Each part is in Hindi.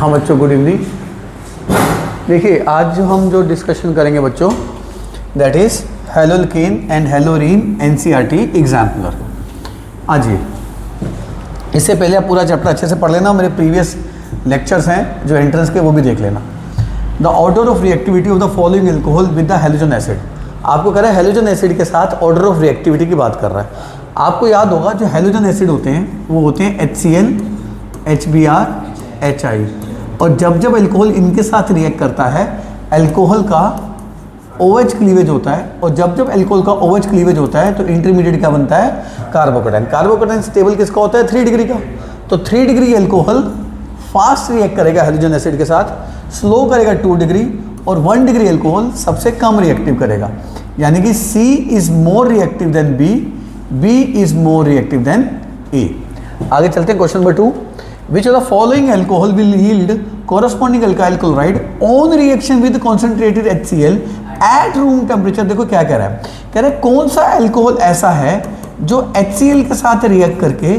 हाँ बच्चों, गुड इवनिंग। देखिए आज हम जो डिस्कशन करेंगे बच्चों, that is haloalkane and haloarene NCERT exemplar. आज ये इससे पहले आप पूरा चैप्टर अच्छे से पढ़ लेना, मेरे प्रीवियस लेक्चर्स हैं जो एंट्रेंस के, वो भी देख लेना। The order of reactivity of the following alcohol with the halogen acid. आपको कह रहा है हेलोजन एसिड के साथ ऑर्डर ऑफ रिएक्टिविटी की बात कर रहा है। आपको याद होगा जो हेलोजन एसिड होते हैं वो होते हैं HCl, HBr, HI, और जब जब एल्कोहल इनके साथ रिएक्ट करता है एल्कोहल का OH क्लीवेज होता है, और जब जब एल्कोहल का OH क्लीवेज होता है तो इंटरमीडिएट क्या बनता है? कार्बोकेटाइन। कार्बोकेटाइन स्टेबल किसका होता है? 3 डिग्री का। तो 3 डिग्री एल्कोहल फास्ट रिएक्ट करेगा हेलोजन एसिड के साथ, स्लो करेगा 2 डिग्री, और 1 डिग्री एल्कोहल सबसे कम रिएक्टिव करेगा। यानी कि C is more reactive than B is more reactive than A। आगे चलते हैं question number 2। Which of the following alcohol will yield corresponding alkyl chloride on reaction with concentrated HCl at room temperature? देखो क्या कह रहा है, कह रहा है कौन सा एल्कोहल ऐसा है जो HCl के साथ रिएक्ट करके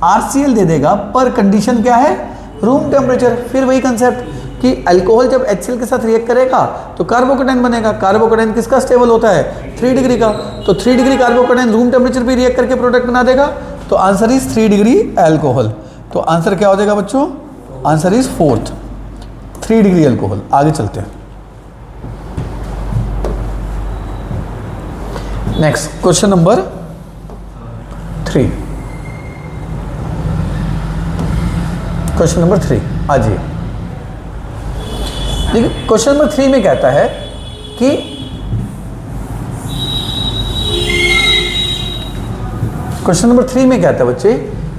RCl दे देगा, पर कंडीशन क्या है? Room temperature. फिर वही कंसेप्ट कि अल्कोहल जब HCl के साथ रिएक्ट करेगा तो कार्बोकेटाइन बनेगा। कार्बोकेटाइन किसका स्टेबल होता है? 3 डिग्री का। तो 3 डिग्री कार्बोकेटाइन रूम टेम्परेचर पे रिएक्ट करके प्रोडक्ट बना देगा। तो आंसर इज 3 डिग्री एल्कोहल। तो आंसर क्या हो जाएगा बच्चों? Answer is 4th, 3 degree alcohol. आगे चलते हैं। Next question number 3। Question number 3 आज ये देखिए, क्वेश्चन नंबर 3 में कहता है कि क्वेश्चन नंबर 3 में कहता है बच्चे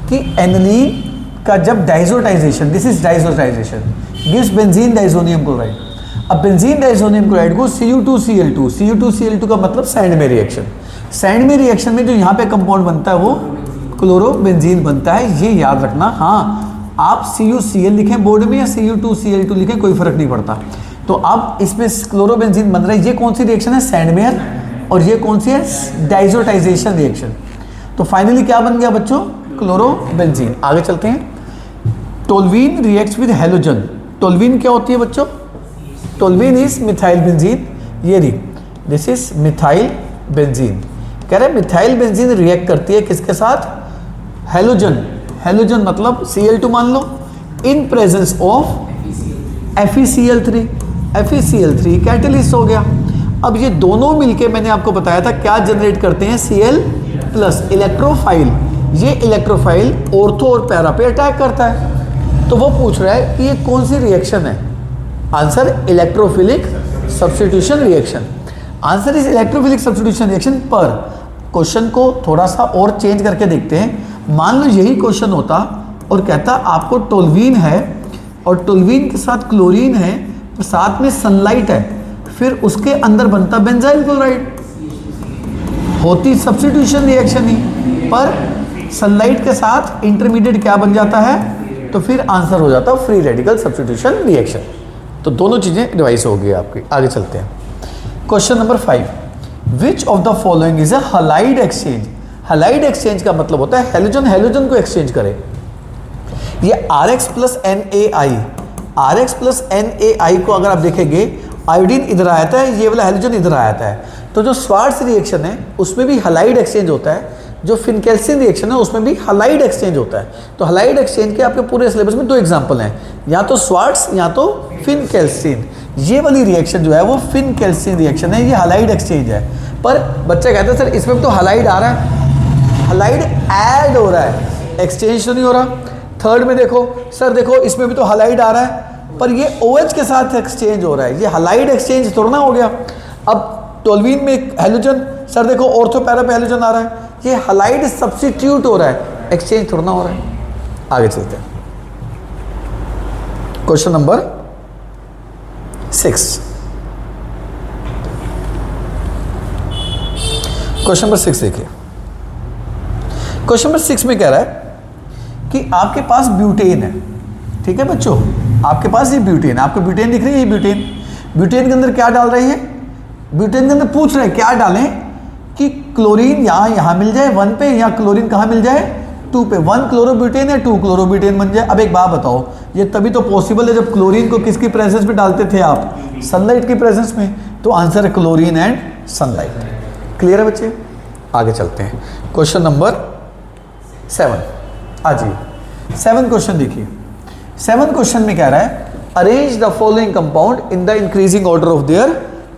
कि एनिलीन का जब diazotization, this is diazotization, gives benzene diazonium chloride. अब बेंजीन डाइजोनियम क्लोराइड को Cu2Cl2, Cu2Cl2 का मतलब सैंड में रिएक्शन। सैंड में रिएक्शन में जो यहाँ पे कंपाउंड बनता है वो क्लोरोबेंजीन बनता है, ये याद रखना। हाँ, आप CuCl लिखें बोर्ड में या Cu2Cl2 लिखें, कोई फर्क नहीं पड़ता। तो अब इसमें क्लोरोबेंजीन बन रहा है। ये कौन सी रिएक्शन है? सैंडमेयर। और ये कौन सी है? Diazotization reaction. तो फाइनली क्या बन गया बच्चों? क्लोरोबेंजीन। आगे चलते हैं। Toluene reacts with halogen. Toluene क्या होती है बच्चों? Toluene is methyl benzene. ये रही, दिस इज मिथाइल बेंजीन। कह रहे हैं मिथाइल बेंजीन रिएक्ट करती है किसके साथ? हेलोजन। हेलोजन मतलब Cl2 मान लो, in presence of FeCl3। FeCl3 catalyst हो गया। अब ये दोनों मिलके मैंने आपको बताया था क्या जनरेट करते हैं? Cl+, electrophile. ये इलेक्ट्रोफाइल ऑर्थो और पैरा पे अटैक करता है। तो वो पूछ रहा है कि ये कौन सी रिएक्शन है? Answer electrophilic substitution reaction. Answer is electrophilic substitution reaction. पर क्वेश्चन को थोड़ा सा और चेंज करके देखते हैं। मान लो यही क्वेश्चन होता और कहता आपको टोल्यूइन है और टोल्यूइन के साथ क्लोरीन है, साथ में सनलाइट है, फिर उसके अंदर बनता बेंजाइल क्लोराइड, होती सब्स्टिट्यूशन रिएक्शन ही, पर सनलाइट के साथ इंटरमीडिएट क्या बन जाता है? तो फिर आंसर हो जाता फ्री रेडिकल सब्स्टिट्यूशन रिएक्शन। तो दोनों चीजें रिवाइज हो गई आपकी। आगे चलते हैं। Question number 5। Which of the following is a halide exchange? Halide exchange का मतलब होता है हेलोजन हेलोजन को एक्सचेंज करे। ये RX + NaI, RX + NaI को अगर आप देखेंगे, आयोडीन इधर आता है, ये वाला हेलोजन इधर आता है। तो जो स्वार्ट्स रिएक्शन है उसमें भी हलाइड एक्सचेंज होता है, जो फिनकेल्सिन रिएक्शन है उसमें भी हलाइड एक्सचेंज होता है। तो हलाइड एक्सचेंज के आपके पूरे सिलेबस में 2 एग्जाम्पल हैं, या तो स्वार्ट्स या तो फिनकेल्सिन। ये वाली रिएक्शन जो है वो फिनकेल्सिन रिएक्शन है, ये हलाइड एक्सचेंज है। पर बच्चा कहते हैं सर इसमें तो हलाइड आ रहा है, हलाइड ऐड हो रहा है, एक्सचेंज तो नहीं हो रहा। थर्ड में देखो सर, देखो इसमें भी तो हलाइड आ रहा है, पर ये OH के साथ एक्सचेंज हो रहा है, ये हलाइड एक्सचेंज थोड़ा ना हो गया। अब टोल्यूइन में हेलोजन, सर देखो ऑर्थो पैरा पे हेलोजन आ रहा है, ये हलाइड सब्स्टिट्यूट हो रहा है, एक्सचेंज थोड़ा ना हो रहा है। आगे चलते हैं। Question number 6। क्वेश्चन नंबर 6 देखिए। क्वेश्चन नंबर 6 में कह रहा है कि आपके पास ब्यूटेन है, ठीक है बच्चों, आपके पास ये ब्यूटेन है, आपको ब्यूटेन दिख रही है, ये ब्यूटेन। ब्यूटेन के अंदर क्या डाल रही है? ब्यूटेन के अंदर पूछ रहे हैं क्या डालें कि क्लोरीन यहाँ मिल जाए 1 पे, या क्लोरीन कहाँ मिल जाए 2 पे 1 क्लोरोब्यूटेन या 2 क्लोरोब्यूटेन बन जाए। अब एक बात बताओ, ये तभी तो पॉसिबल है जब क्लोरीन को किसकी प्रेजेंस में डालते थे आप, सनलाइट की प्रेजेंस में। तो आंसर है क्लोरीन एंड सनलाइट। क्लियर है बच्चे? आगे चलते हैं, क्वेश्चन नंबर 7 आ जाइए। 7 क्वेश्चन देखिए। 7 क्वेश्चन में कह रहा है arrange the following compound in the increasing order of their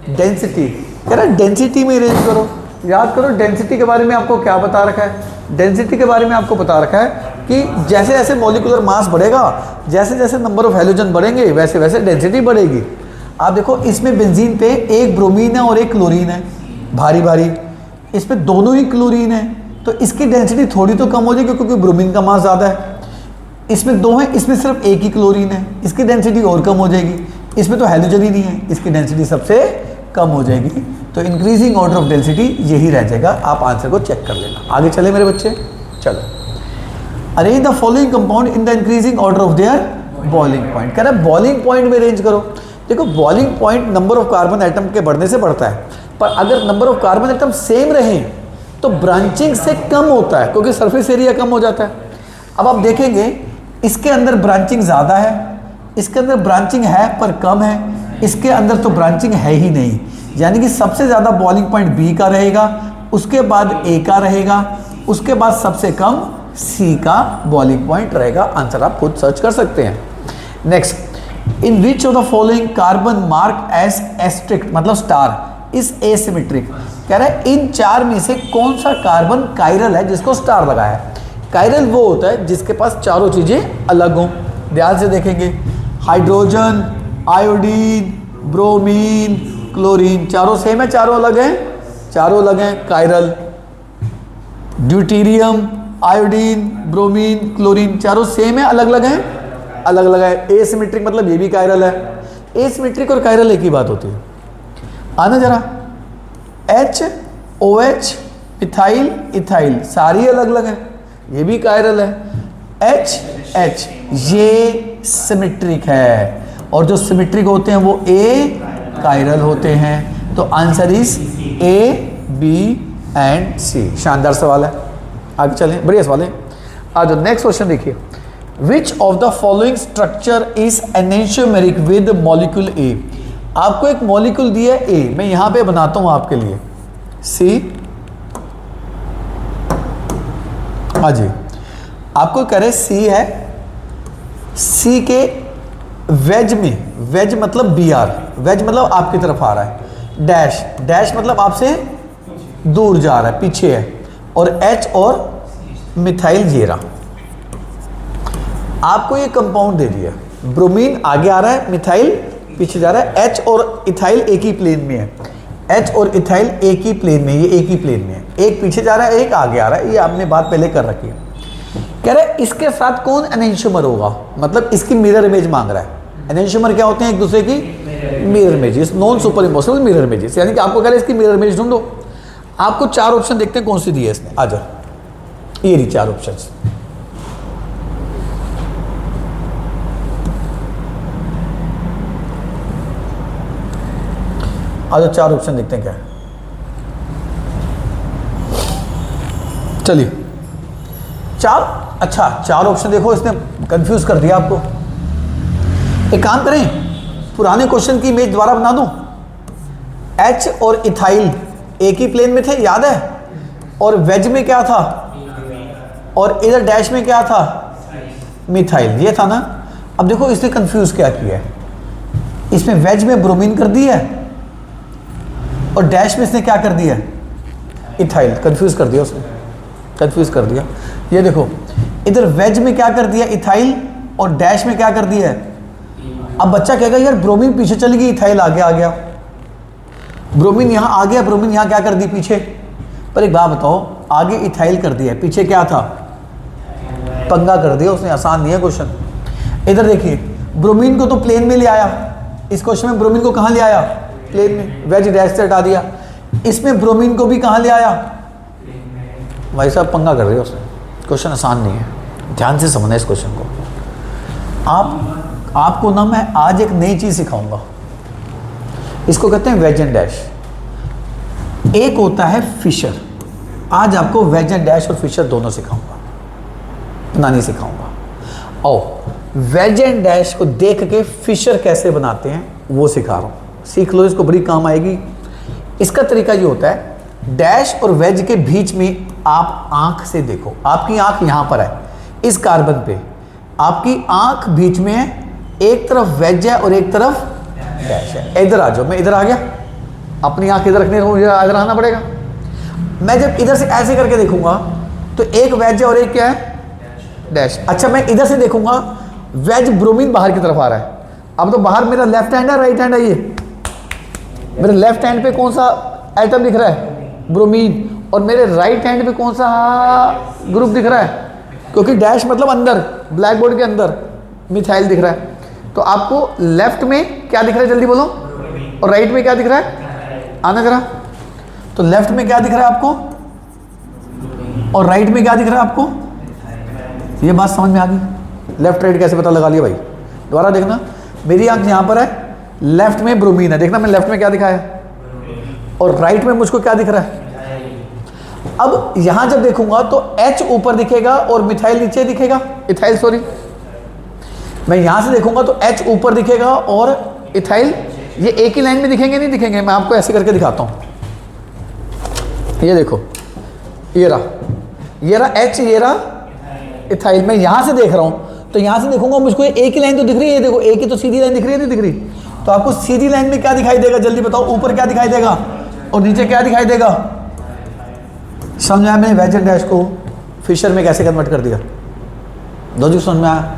density. कह रहा है डेंसिटी में अरेंज करो। याद करो डेंसिटी के बारे में आपको क्या बता रखा है, डेंसिटी के बारे में आपको बता रखा है कि जैसे जैसे मॉलिक्यूलर मास बढ़ेगा, जैसे जैसे नंबर ऑफ हैलोजन बढ़ेंगे, वैसे वैसे डेंसिटी बढ़ेगी। आप देखो इसमें बेंजीन पे एक ब्रोमीन है और एक क्लोरीन है, भारी भारी। इसमें दोनों ही क्लोरीन है, तो इसकी डेंसिटी थोड़ी तो कम हो जाएगी क्योंकि ब्रोमीन का मास ज़्यादा है। इसमें दो है, इसमें सिर्फ एक ही क्लोरीन है, इसकी डेंसिटी और कम हो जाएगी। इसमें तो हैलोजन ही नहीं है, इसकी डेंसिटी सबसे कम हो जाएगी। तो इंक्रीजिंग ऑर्डर ऑफ डेंसिटी यही रह जाएगा। आप आंसर को चेक कर लेना। आगे चले मेरे बच्चे, चलो। Arrange the following compound in the increasing order of their boiling point. कह रहा है बॉइलिंग पॉइंट में अरेंज करो। देखो boiling point number of carbon atom के बढ़ने से बढ़ता है, पर अगर number of carbon atom same रहे तो ब्रांचिंग से कम होता है क्योंकि सरफेस एरिया कम हो जाता है। अब आप देखेंगे इसके अंदर ब्रांचिंग ज़्यादा है, इसके अंदर ब्रांचिंग है पर कम है, इसके अंदर तो ब्रांचिंग है ही नहीं। यानी कि सबसे ज़्यादा बॉइलिंग पॉइंट बी का रहेगा, उसके बाद ए का रहेगा, उसके बाद सबसे कम सी का बॉइलिंग पॉइंट रहेगा। आंसर आप खुद सर्च कर सकते हैं। Next, in which of the following carbon mark as asterisk मतलब स्टार इज एसिमेट्रिक। कह रहा है इन चार में से कौन सा कार्बन कायरल है जिसको स्टार लगा है। कायरल वो होता है जिसके पास चारों चीज़ें अलग हों। ध्यान से देखेंगे, हाइड्रोजन, आयोडीन, ब्रोमीन, क्लोरीन, चारों सेम है, चारों अलग हैं, चारों अलग हैं। Chiral, deuterium, iodine, bromine, chlorine, चारों सेम है, अलग अलग हैं, अलग अलग है। एसिमेट्रिक मतलब ये भी कायरल है। एसिमेट्रिक और कायरल एक ही बात होती है। आना जरा, H, OH, मिथाइल, इथाइल सारी अलग अलग है, ये भी कायरल है। H ये सिमेट्रिक है, और जो सिमेट्रिक होते हैं वो ए कायरल होते हैं। तो answer is A, B and C. शानदार सवाल है, आगे चलें, बढ़िया सवाल है। आज नेक्स्ट क्वेश्चन देखिए, which of the following structure is enantiomeric with molecule A. आपको एक मॉलिक्यूल दिया है ए, मैं यहां पे बनाता हूं आपके लिए सी। हाँ जी, आपको कह रहे सी है, सी के वेज में, वेज मतलब बी आर, वेज मतलब आपकी तरफ आ रहा है, डैश, डैश मतलब आपसे दूर जा रहा है, पीछे है, और एच और मिथाइल ये रहा। आपको ये कंपाउंड दे दिया, ब्रोमीन आगे आ रहा है, मिथाइल पीछे जा रहा है, एच और इथाइल एक ही प्लेन में है, एच और इथाइल एक ही प्लेन में, ये एक ही प्लेन में है, एक पीछे जा रहा है, एक आगे आ रहा है। ये आपने बात पहले कर रखी है। कह रहे हैं इसके साथ कौन एनेंशियोमर होगा, मतलब इसकी मिरर इमेज मांग रहा है। एनेंशियोमर क्या होते हैं, एक दूसरे की mirror images, non super impossible mirror images. यानी कि आपको कह रहे हैं इसकी मिरर इमेज ढूंढो। आपको चार ऑप्शन देखते हैं कौन सी दी है इसने। आ जाओ, ये रही चार ऑप्शंस। आ जाओ, चार ऑप्शन देखते हैं क्या है। चलिए चार, अच्छा चार ऑप्शन देखो, इसने कंफ्यूज कर दिया आपको। एक काम करें, पुराने क्वेश्चन की इमेज दोबारा बना दूं। एच और इथाइल एक ही प्लेन में थे, याद है, और वेज में क्या था, और इधर डैश में क्या था, मिथाइल, ये था ना। अब देखो इसने कंफ्यूज क्या किया है, इसमें वेज में ब्रोमीन कर दिया है और डैश में इसने क्या कर दिया, इथाइल। कंफ्यूज कर दिया उसने, कंफ्यूज कर दिया। ये देखो इधर वेज में क्या कर दिया, इथाइल, और डैश में क्या कर दिया है। अब बच्चा कहेगा यार ब्रोमीन पीछे चली गई, इथाइल आगे आ गया, ब्रोमीन यहाँ आ गया, ब्रोमीन यहाँ क्या कर दी, पीछे। पर एक बात बताओ, आगे इथाइल कर दिया है, पीछे क्या था, पंगा कर दिया उसने। आसान नहीं है क्वेश्चन। इधर देखिए, ब्रोमीन को तो प्लेन में ले आया, इस क्वेश्चन में ब्रोमीन को कहाँ ले आया, प्लेन में, वेज डैश से हटा दिया। इसमें ब्रोमीन को भी कहाँ ले आया, भाई साहब पंगा कर दिया उसने। क्वेश्चन आसान नहीं है, ध्यान से समझना इस क्वेश्चन को। आपको ना मैं आज एक नई चीज सिखाऊंगा, इसको कहते हैं वेज एंड डैश। एक होता है फिशर, आज आपको वेज एंड डैश और फिशर दोनों सिखाऊंगा। बनानी सिखाऊंगा। और वेज एंड डैश को देख के फिशर कैसे बनाते हैं वो सिखा रहा हूँ, सीख लो, इसको बड़ी काम आएगी। इसका तरीका ये होता है, डैश और वेज के बीच में आप आंख से देखो, आपकी आंख यहाँ पर है इस कार्बन पे, आपकी आंख बीच में है, एक तरफ वेज है और एक तरफ डैश है। इधर आ जाओ, मैं इधर आ गया, अपनी आंख इधर रखनी है, इधर आना पड़ेगा। मैं जब इधर से ऐसे करके देखूंगा तो एक वेज है और एक क्या है, डैश। अच्छा, मैं इधर से देखूंगा, वेज ब्रोमीन बाहर की तरफ आ रहा है। अब तो बाहर मेरा लेफ्ट हैंड है राइट हैंड है, ये मेरे लेफ्ट हैंड पे कौन सा एटम दिख रहा है, ब्रोमीन, और मेरे राइट हैंड पे कौन सा ग्रुप दिख रहा है, क्योंकि डैश मतलब अंदर, ब्लैक बोर्ड के अंदर मिथाइल दिख रहा है। तो आपको लेफ्ट में क्या दिख रहा है, जल्दी बोलो, और राइट में क्या दिख रहा है, आना जरा। तो लेफ्ट में क्या दिख रहा है आपको और राइट में क्या दिख रहा है आपको, ये बात समझ में आ गई। लेफ्ट राइट कैसे पता लगा लिया भाई, दोबारा देखना, मेरी आंख यहाँ पर है, लेफ्ट में ब्रोमीन है, देखना मैं लेफ्ट में क्या दिखाया और राइट में मुझको क्या दिख रहा है। अब यहां जब देखूंगा तो H ऊपर दिखेगा और मिथाइल नीचे दिखेगा, इथाइल सॉरी। मैं यहां से देखूंगा तो H ऊपर दिखेगा और इथाइल, ये एक ही लाइन में दिखेंगे नहीं दिखेंगे, मैं आपको ऐसे करके दिखाता हूं। ये देखो, ये रहा H, ये रहा इथाइल। मैं यहां से देख रहा हूं तो यहां से देखूंगा मुझको एक ही लाइन तो दिख रही है, देखो एक ही तो सीधी लाइन दिख रही है, नहीं दिख रही। तो आपको सीधी लाइन में क्या दिखाई देगा, जल्दी बताओ, ऊपर क्या दिखाई देगा और नीचे क्या दिखाई देगा। समझ आया मैंने वेज एंड डैश को फिशर में कैसे कन्वर्ट कर दिया, लॉजिक समझ में आया।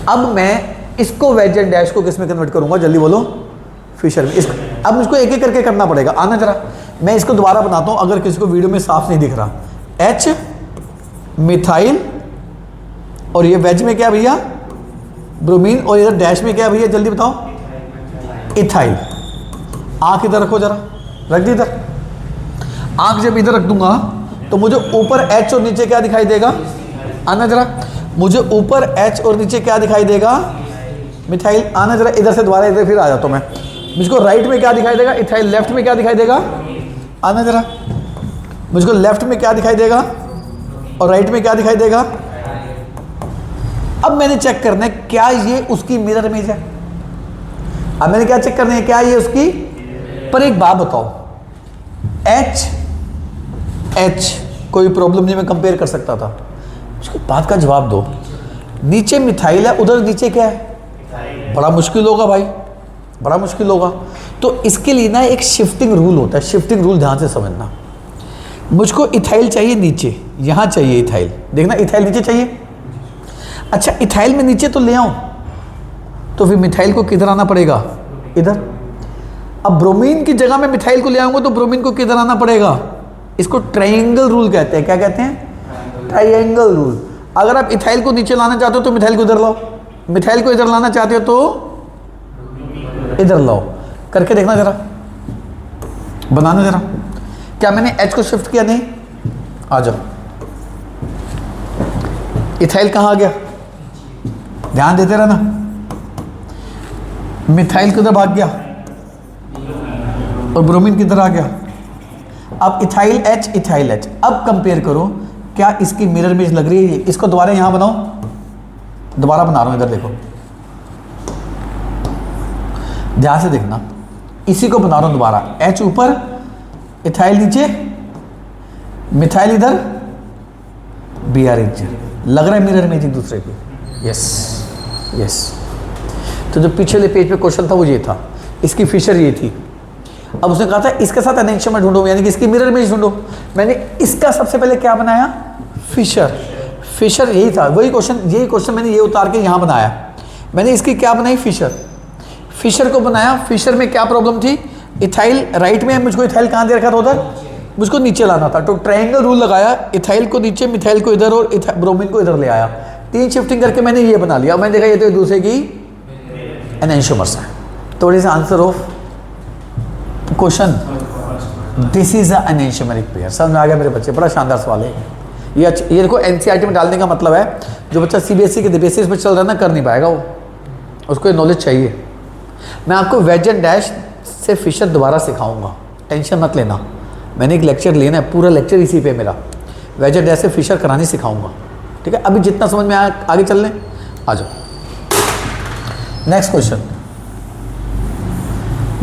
अब मैं इसको वेज एंड डैश को किस में कन्वर्ट करूंगा, जल्दी बोलो, फिशर में। इसको अब मुझको एक एक करके करना पड़ेगा, आना जरा, मैं इसको दोबारा बनाता हूं अगर किसी को वीडियो में साफ नहीं दिख रहा। H मिथाइल, और ये वेज में क्या भैया, ब्रोमीन, और इधर डैश में क्या भैया, जल्दी बताओ, इथाइल। आंख इधर रखो जरा, रख दी इधर। आंख जब इधर रख दूंगा तो मुझे ऊपर H और नीचे क्या दिखाई देगा, आना जरा, मुझे ऊपर H और नीचे क्या दिखाई देगा, मिथाइल। आना जरा इधर से, दोबारा इधर फिर आ जाता हूं मैं, मुझको राइट में क्या दिखाई देगा, इथाइल। लेफ्ट में क्या दिखाई देगा, आना जरा, मुझको लेफ्ट में क्या दिखाई देगा और राइट में क्या दिखाई देगा। अब मैंने चेक करना है क्या ये उसकी मिरर इमेज है। अब मैंने क्या चेक करना है, क्या ये उसकी, पर एक बात बताओ, H कोई प्रॉब्लम नहीं, मैं कंपेयर कर सकता था। उसकी बात का जवाब दो, नीचे मिथाइल है, उधर नीचे क्या है, बड़ा मुश्किल होगा भाई, बड़ा मुश्किल होगा। तो इसके लिए ना एक शिफ्टिंग रूल होता है, शिफ्टिंग रूल ध्यान से समझना। मुझको इथाइल चाहिए नीचे, यहां चाहिए इथाइल, देखना इथाइल नीचे चाहिए। अच्छा, इथाइल में नीचे तो ले आऊं तो फिर मिथाइल को किधर आना पड़ेगा, इधर। अब ब्रोमीन की जगह में मिथाइल को ले आऊंगा तो ब्रोमीन को किधर आना पड़ेगा, इसको ट्रायंगल रूल कहते हैं। क्या कहते हैं, ट्रायंगल रूल। अगर आप इथाइल को नीचे लाना चाहते हो तो मिथाइल को इधर लाओ, मिथाइल को इधर लाना चाहते हो तो इधर लाओ। करके देखना जरा, बनाना जरा। क्या मैंने H को शिफ्ट किया, नहीं, आ जाओ। इथाइल कहाँ आ गया, ध्यान देते रहना, मिथाइल किधर भाग गया और ब्रोमीन किधर आ गया। अब इथाइल H, इथाइल H। अब कंपेयर करो, क्या इसकी मिरर इमेज लग रही है। इसको दोबारा यहां बनाओ, दोबारा बना रहा हूं, इधर देखो, ध्यान से देखना, इसी को बना रहा हूं दोबारा। H ऊपर, इथाइल नीचे, मिथाइल इधर, Br इधर। लग रहा है मिरर इमेज एक दूसरे की। Yes yes. तो जो पिछले पेज पे क्वेश्चन था वो ये था, इसकी फिशर ये थी। अब उसने कहा था इसके साथ एनेंशियम ढूंढो, यानी कि इसकी मिरर इमेज ढूंढो। मैंने इसका सबसे पहले क्या बनाया, फिशर। फिशर यही था, वही क्वेश्चन, यही क्वेश्चन मैंने ये उतार के यहाँ बनाया। मैंने इसकी क्या बनाई, फिशर। फिशर को बनाया। फिशर में क्या प्रॉब्लम थी, इथाइल राइट में है, मुझको इथाइल कहाँ दे रखा था, उधर, मुझको नीचे लाना था। तो ट्रायंगल रूल लगाया, इथाइल को नीचे, मिथाइल को इधर और ब्रोमीन को इधर ले आया। 3 शिफ्टिंग करके मैंने ये बना लिया। मैंने देखा ये तो एक दूसरे की एनेंशियोमर्स है। तो what is the answer of question, this is a enantiomeric pair. समझ में आ गया मेरे बच्चे, बड़ा शानदार सवाल है ये। ये देखो एनसीईआरटी में डालने का मतलब है, जो बच्चा सीबीएसई के बेसिस पे चल रहा है ना, कर नहीं पाएगा वो, उसको ये नॉलेज चाहिए। मैं आपको वेज एंड डैश से फिशर दोबारा सिखाऊंगा, टेंशन मत लेना। मैंने एक लेक्चर लेना है, पूरा लेक्चर इसी पे मेरा, वेज एंड डैश से फिशर करानी सिखाऊंगा। ठीक है, अभी जितना समझ में आया आगे चल लें, आ जाओ। Next question,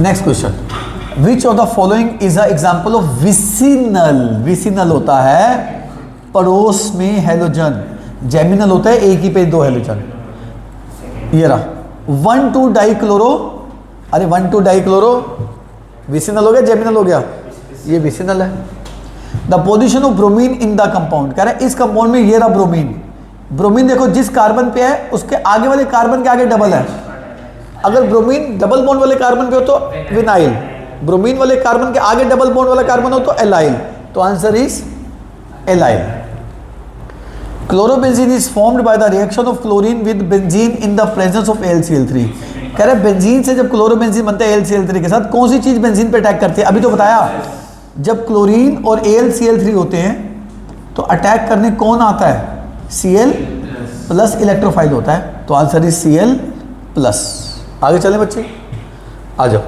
next question, which of the following is a example of vicinal. Vicinal होता है पड़ोस में हेलोजन, जेमिनल होता है एक ही पे दो हेलोजन। ये रहा 1,2 डाइक्लोरो, अरे 1,2 डाइक्लोरो विसिनल हो गया, जेमिनल हो गया, ये विसिनल है। The position of bromine in the compound, कह रहा है इस कंपाउंड में ये रहा ब्रोमीन। ब्रोमीन देखो जिस कार्बन पे है उसके आगे वाले कार्बन के आगे डबल है। अगर ब्रोमीन डबल बॉन्ड वाले कार्बन पे हो तो विनाइल, ब्रोमीन वाले कार्बन के आगे डबल बॉन्ड वाला कार्बन हो तो एलाइल, तो answer is allyl. Chlorobenzene is formed by the reaction of chlorine with benzene in the presence of AlCl3। कह रहे बेंजीन से जब क्लोरोबेंजीन बनता है AlCl3 के साथ, कौन सी चीज बेंजीन पे अटैक करती है? अभी तो बताया, जब क्लोरीन और AlCl3 होते हैं तो अटैक करने कौन आता है? Cl प्लस इलेक्ट्रोफाइल होता है, तो आंसर इज Cl प्लस। आगे चलें बच्चे, आ जाओ।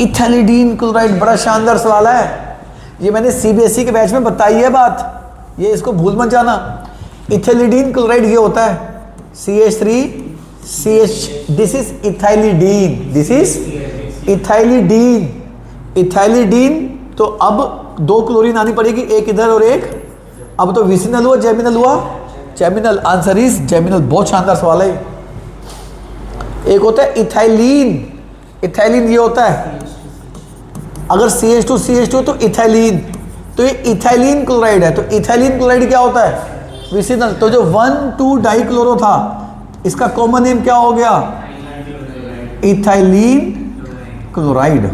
इथैलिडीन क्लोराइड, बड़ा शानदार सवाल है, ये मैंने CBSE के बैच में बताई है बात, ये इसको भूल मत जाना। इथैलिडीन क्लोराइड ये होता है CH3CH, this is ethylidene, this is ethylidene. Ethylidene, तो अब दो क्लोरीन आनी पड़ेगी, एक इधर और एक, अब तो विसिनल हुआ, जेमिनल हुआ, जेमिनल, आंसर इज जेमिनल। बहुत शानदार सवाल है। एक होता है इथाइलिन, इथाइलिन ये होता है, अगर CH2 तो इथाइलिन, तो ये इथाइलिन क्लोराइड है, तो इथाइलिन क्लोराइड क्या होता है? विसिनल। तो जो 1,2 डाइक्लोरो था इसका कॉमन नेम क्या हो गया? Ethylene chloride.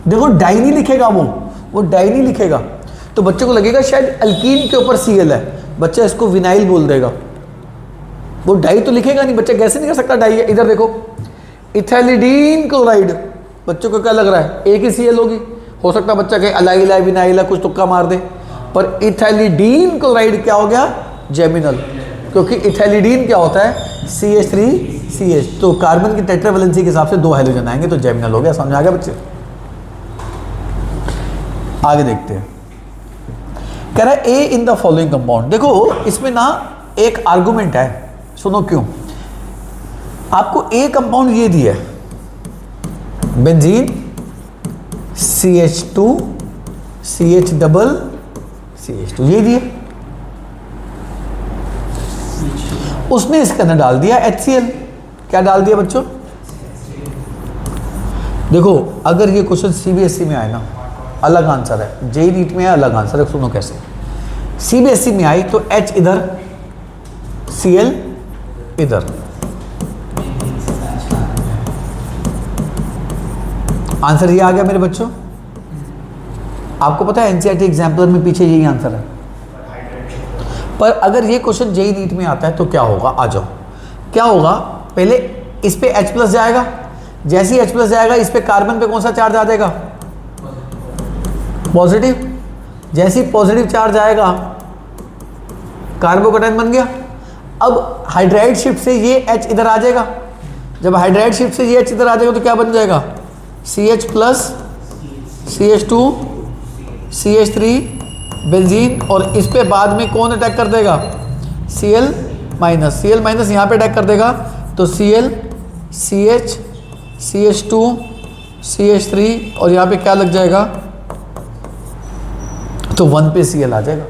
देखो डाई नहीं लिखेगा, वो डाई नहीं लिखेगा, तो बच्चे को लगेगा शायद अल्कीन के ऊपर Cl है, बच्चा इसको विनाइल बोल देगा, वो डाई तो लिखेगा नहीं, बच्चा कैसे नहीं कर सकता डाई है। इधर देखो इथैलिडीन क्लोराइड, बच्चों को क्या लग रहा है? एक ही Cl होगी, हो सकता है बच्चा कहे अलाइल है, विनाइल है, कुछ तुक्का मार दे, पर इथैलिडीन क्लोराइड क्या हो गया? जेमिनल, क्योंकि इथैलिडीन क्या होता है? CH3CH, तो कार्बन की टेट्रावैलेंसी के हिसाब से दो हाइड्रोजन आएंगे, तो जेमिनल हो गया। समझ आ गया बच्चे? आगे देखते हैं, कह रहा है ए इन द फॉलोइंग कंपाउंड। देखो इसमें ना एक आर्गुमेंट है, सुनो क्यों। आपको ए कंपाउंड ये दिया है, benzene CH2 CH double CH2 ये दिया, उसने इसके अंदर डाल दिया HCl। क्या डाल दिया बच्चों? देखो अगर ये क्वेश्चन CBSE में आए ना, अलग आंसर है, JEE नीट में है अलग आंसर है। सुनो कैसे, CBSE में आई तो H इधर, Cl इधर, आंसर ये आ गया मेरे बच्चों। आपको पता है NCERT एग्जाम्पलर में पीछे यही आंसर है, पर अगर ये क्वेश्चन JEE नीट में आता है तो क्या होगा? आ जाओ, क्या होगा? पहले इस पे H प्लस जाएगा, जैसे ही H प्लस जाएगा इस पे कार्बन पे कौन सा चार्ज आ जाएगा? पॉजिटिव। जैसे ही पॉजिटिव चार्ज आएगा कार्बोकैटायन बन गया। अब हाइड्राइड शिफ्ट से ये H इधर आ जाएगा, जब हाइड्राइड शिफ्ट से ये H इधर आ जाएगा तो क्या बन जाएगा? CH plus CH2 CH3 benzene, और इस पे बाद में कौन अटैक कर देगा? Cl माइनस, Cl माइनस यहाँ पे अटैक कर देगा, तो Cl CH CH2 CH3, और यहाँ पे क्या लग जाएगा? तो 1 पे Cl आ जाएगा।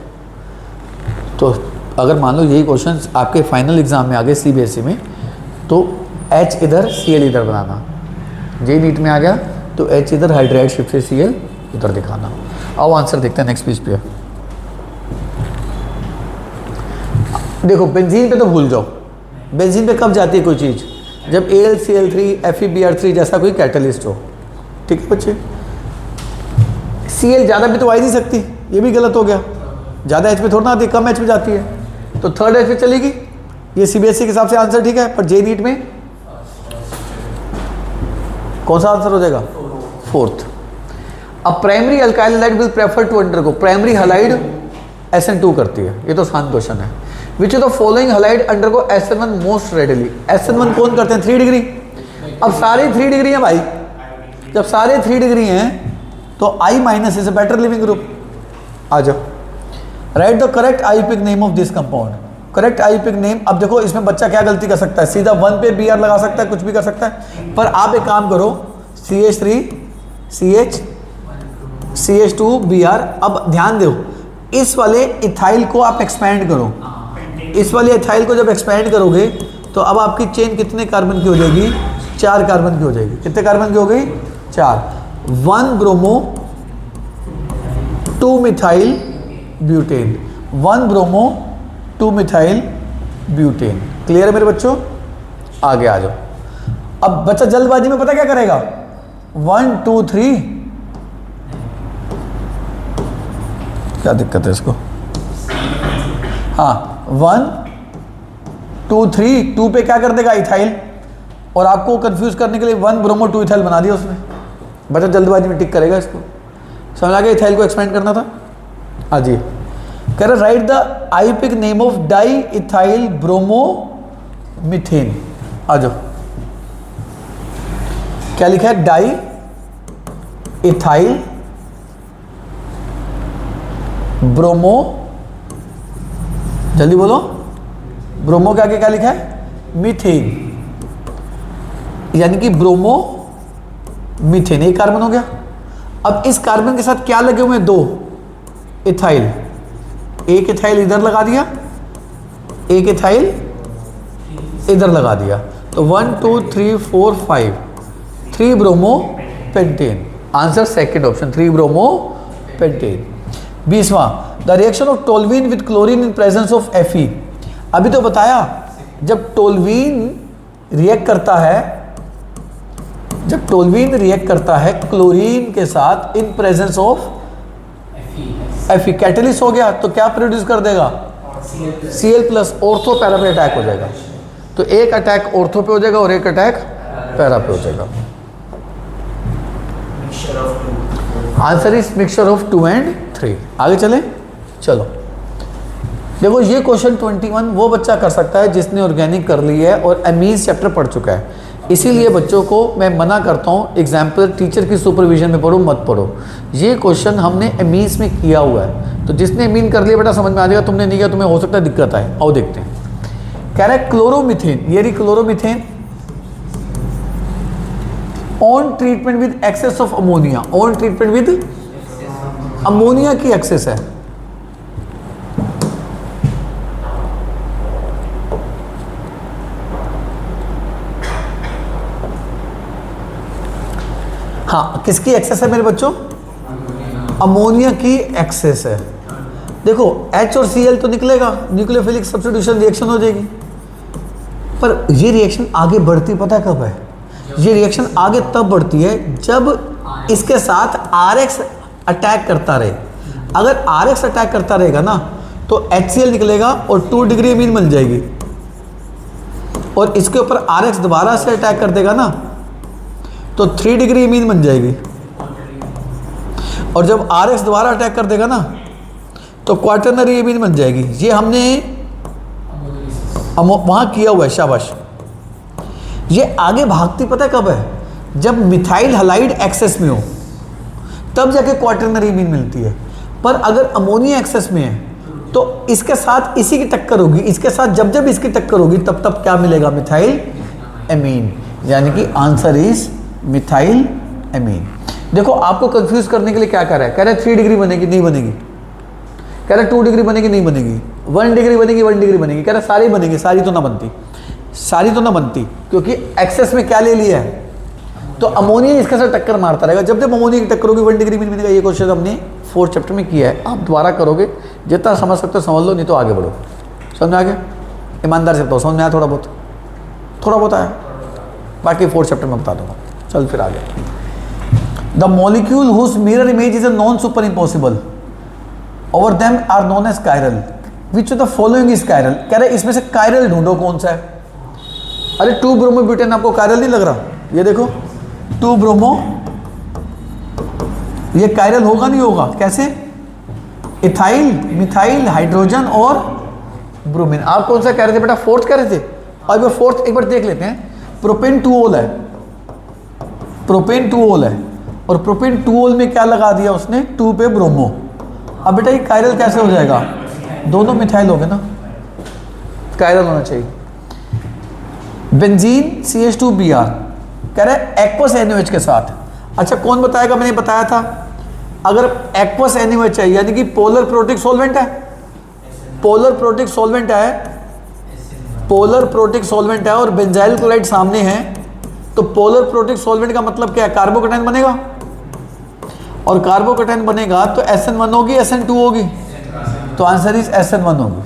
तो अगर मान लो यही क्वेश्चन आपके फाइनल एग्जाम में आ गए CBSE में, तो H इधर Cl इधर बनाना, JEE नीट में आ गया तो H इधर हाइड्राइड शिफ्ट से Cl इधर दिखाना। आओ आंसर देखते हैं नेक्स्ट पेज पे। देखो बेंजीन पे तो भूल जाओ, बेंजीन पे कब जाती है कोई चीज़? जब AlCl3 FeBr3 जैसा कोई कैटलिस्ट हो, ठीक है बच्चे। Cl ज़्यादा भी तो आ ही नहीं सकती, ये भी गलत हो गया, ज़्यादा H पे थोड़ा ना आती, कम H पे जाती है, तो थर्ड H पे चलेगी। ये CBSE के हिसाब से आंसर ठीक है, पर JEE नीट में कौन सा आंसर हो जाएगा? फोर्थ। अब primary alkyl halide will prefer to undergo, primary halide SN2 करती है, ये तो आसान क्वेश्चन है। Which of the following halide undergo SN1 most readily? SN1 कौन करते हैं? 3 डिग्री। अब सारे 3 डिग्री हैं भाई, जब सारे 3 डिग्री हैं तो I minus is a better leaving group. आ जाओ, राइट द करेक्ट आयुर्वेदिक name of this compound. Correct IUPAC name. अब देखो इसमें बच्चा क्या गलती कर सकता है, सीधा 1 पे Br लगा सकता है, कुछ भी कर सकता है, पर आप एक काम करो CH3 CH CH2Br। अब ध्यान दो, इस वाले इथाइल को आप एक्सपैंड करो, इस वाले इथाइल को जब एक्सपैंड करोगे तो अब आपकी चेन कितने कार्बन की हो जाएगी, 4 कार्बन की हो जाएगी। कितने कार्बन की हो गई, 4। 1 bromo 2 methyl butane, 1 bromo 2 methyl butane. Clear है मेरे बच्चों, आगे आ जाओ। अब बच्चा जल्दबाजी में पता क्या करेगा, 1 2 3, क्या दिक्कत है इसको, हाँ 1 2 3, 2 पे क्या कर देगा इथाइल, और आपको कंफ्यूज करने के लिए 1 ब्रोमो 2 इथाइल बना दिया उसने। बच्चा जल्दबाजी में टिक करेगा इसको, समझ आ गया, इथाइल को एक्सपेंड करना था। हाँ जी, कह रहे right the IUPAC name of diethyl bromomethane. आ जाओ, क्या लिखा है, डाई इथाइल ब्रोमो, जल्दी बोलो, ब्रोमो के आगे क्या लिखा है, मीथेन, यानी कि ब्रोमो मीथेन। एक कार्बन हो गया। अब इस कार्बन के साथ क्या लगे हुए हैं, 2 इथाइल, एक इथाइल इधर लगा दिया, एक इथाइल इधर लगा दिया, तो 1 2 3 4 5, 3 bromopentane. Answer second option, 3 bromopentane. 20वां, the reaction of toluene with chlorine in presence of Fe। अभी तो बताया, जब टोल्यूइन रिएक्ट करता है, जब टोल्यूइन रिएक्ट करता है क्लोरीन के साथ इन प्रेजेंस ऑफ Fe, कैटलिस्ट हो गया तो क्या प्रोड्यूस कर देगा, Cl प्लस, ऑर्थो पैरा पे अटैक हो जाएगा। तो एक अटैक ऑर्थो पे हो जाएगा और एक अटैक पैरा पे हो जाएगा। Answer is mixture of 2 and 3। आगे चले, चलो देखो ये क्वेश्चन 21 वो बच्चा कर सकता है जिसने ऑर्गेनिक कर ली है और एमीज चैप्टर पढ़ चुका है। इसीलिए बच्चों को मैं मना करता हूँ एग्जाम्पल टीचर की सुपरविजन में पढ़ो, मत पढ़ो। ये क्वेश्चन हमने एमीज में किया हुआ है, तो जिसने एमीन कर लिया बेटा समझ में आ जाएगा, तुमने नहीं किया तुम्हें हो सकता है दिक्कत आए। आओ देखते हैं, कह रहा है क्लोरोमीथेन, ये रही chloromethane, on treatment with excess of ammonia, on treatment with ammonia की एक्सेस है, हाँ किसकी एक्सेस है मेरे बच्चों, अमोनिया की एक्सेस है। देखो H और Cl तो निकलेगा, न्यूक्लियोफिलिक सब्स्टिट्यूशन रिएक्शन हो जाएगी, पर ये रिएक्शन आगे बढ़ती पता कब है, ये रिएक्शन आगे तब बढ़ती है जब इसके साथ RX अटैक करता रहे। अगर RX अटैक करता रहेगा ना तो HCl निकलेगा और 2 डिग्री अमीन मिल जाएगी, और इसके ऊपर RX दोबारा से अटैक कर देगा ना तो 3 डिग्री अमीन बन जाएगी, और जब RX दोबारा अटैक कर देगा ना तो क्वाटरनरी अमीन बन जाएगी। ये हमने वहाँ किया हुआ है, शाबाश। ये आगे भागती पता कब है, जब मिथाइल हलाइड एक्सेस में हो तब जाके क्वाटरनरी अमीन मिलती है। पर अगर अमोनिया एक्सेस में है तो इसके साथ इसी की टक्कर होगी, इसके साथ जब जब इसकी टक्कर होगी तब तब क्या मिलेगा, मिथाइल एमीन, यानी कि आंसर इज मिथाइल एमीन। देखो आपको कंफ्यूज करने के लिए क्या कर रहा है, कह रहा है 3 डिग्री बनेगी, नहीं बनेगी, कह रहा है 2 डिग्री बनेगी, नहीं बनेगी, 1 डिग्री बनेगी, 1 डिग्री बनेगी, कह रहा है सारी बनेगी, सारी तो ना बनती, सारी तो ना बनती, क्योंकि एक्सेस में क्या ले लिया है, तो अमोनिया इसके साथ टक्कर मारता रहेगा, जब जब अमोनिया की टक्कर होगी 1 डिग्री में बनेगा। ये क्वेश्चन हमने 4th चैप्टर में किया है, आप दोबारा करोगे, जितना समझ सकते हो समझ लो, नहीं तो आगे बढ़ो। समझ में आ गया, ईमानदार से बताओ, समझ में आया, थोड़ा बहुत आया, बाकी 4th चैप्टर में बता दूंगा। चल फिर आगे, the molecule whose mirror image is a non super impossible, over them are known as chiral, which of the following is chiral. कह रहे इसमें से कायरल ढूंढो कौन सा है। अरे 2 ब्रोमो ब्यूटेन आपको कायरल नहीं लग रहा, ये देखो 2 ब्रोमो, ये कायरल होगा नहीं होगा, कैसे, इथाइल, मिथाइल, हाइड्रोजन और ब्रोमीन। आप कौन सा कह रहे थे बेटा, 4th कह रहे थे, और वो 4th एक बार देख लेते हैं। प्रोपेन 2 है, प्रोपेन 2 है, और प्रोपेन 2 में क्या लगा दिया उसने, 2 पे ब्रोमो। अब बेटा ये कायरल कैसे हो जाएगा, दोनों मिथाइल हो गए ना, कायरल होना चाहिए। बेंजीन CH2Br कह रहा है एक्वस NaOH के साथ। अच्छा कौन बताएगा, मैंने बताया था अगर एक्वस NaOH है यानी कि पोलर प्रोटिक सॉल्वेंट है, पोलर प्रोटिक सॉल्वेंट है, पोलर प्रोटिक सॉल्वेंट है और बेंजाइल क्लोराइड सामने है, तो पोलर प्रोटिक सॉल्वेंट का मतलब क्या है, कार्बोकेटाइन बनेगा, और कार्बोकेटाइन बनेगा तो SN1 होगी SN2 होगी, तो आंसर इज SN1 होगी।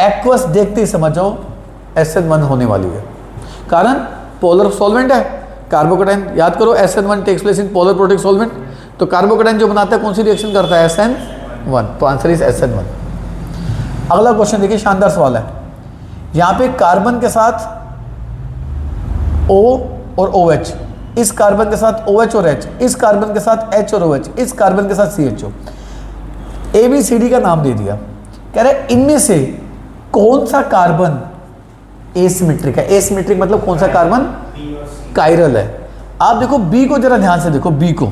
एक्वस देखते ही समझ जाओ SN1 होने वाली है, कारण पोलर सॉल्वेंट है, कार्बोकेटाइन याद करो SN1 takes place in polar protic solvent, तो कार्बोकेटाइन जो बनाता है कौन सी रिएक्शन करता है, SN1, तो आंसर इज SN1। अगला क्वेश्चन देखिए, शानदार सवाल है। यहां पे कार्बन के साथ O और OH, इस कार्बन के साथ OH और H, इस कार्बन के साथ H और OH, इस कार्बन के साथ CHO, ABCD का नाम दे दिया। कह रहे इनमें से कौन सा कार्बन एसिमेट्रिक है, एसिमेट्रिक मतलब कौन सा कार्बन कायरल है। आप देखो B को जरा ध्यान से देखो, B को,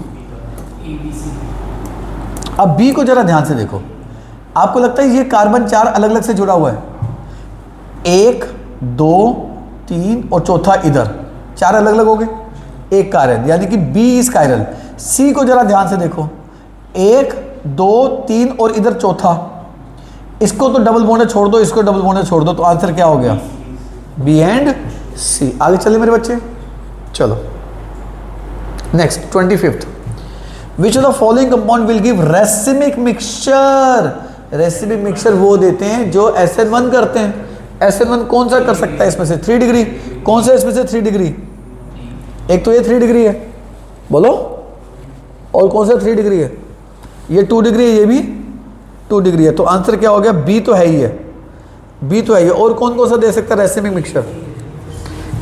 अब B को जरा ध्यान से देखो, आपको लगता है ये कार्बन 4 अलग अलग से जुड़ा हुआ है, 1 2 3 और चौथा इधर, 4 अलग अलग हो गए, एक कायरल यानी कि B इज कायरल। C को जरा ध्यान से देखो, 1 2 3 और इधर चौथा, इसको तो डबल बॉन्ड छोड़ दो, इसको डबल बॉन्ड छोड़ दो, तो आंसर क्या हो गया, B एंड C। आगे चले मेरे बच्चे, चलो next 25th, which of the following compound will give racemic mixture. Racemic mixture वो देते हैं जो SN1 करते हैं। SN1 कौन सा कर सकता है इसमें से, 3 डिग्री, कौन सा इसमें से 3 डिग्री, एक तो ये 3 डिग्री है, बोलो, और कौन सा 3 डिग्री है, ये 2 डिग्री है, ये भी 2 डिग्री है, तो आंसर क्या हो गया, B तो है ही है, B तो है ही है। और कौन कौन सा दे सकता है रेसिमिक मिक्सचर,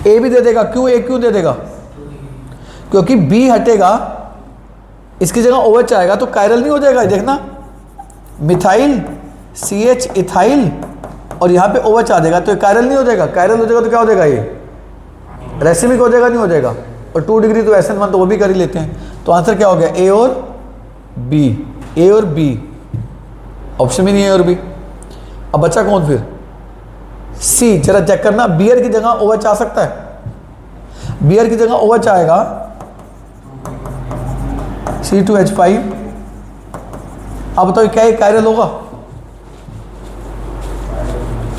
A भी दे देगा, क्यों A क्यों दे देगा, क्योंकि B हटेगा, इसकी जगह OH आएगा तो कायरल नहीं हो जाएगा, देखना मिथाइल CH इथाइल और यहाँ पे OH आ जाएगा, तो ये कायरल नहीं हो जाएगा, कायरल हो जाएगा तो क्या हो जाएगा, ये रेसिमिक हो जाएगा, नहीं हो जाएगा, और 2 डिग्री तो SN1 तो वो भी कर ही लेते हैं, तो आंसर क्या हो गया, A और B, A और B, ऑप्शन भी नहीं है A और B। अब बचा कौन फिर, C, जरा चेक करना, बियर की जगह OH आ सकता है, बियर की जगह OH आएगा, C2H5, अब बताओ क्या ये कायरल होगा,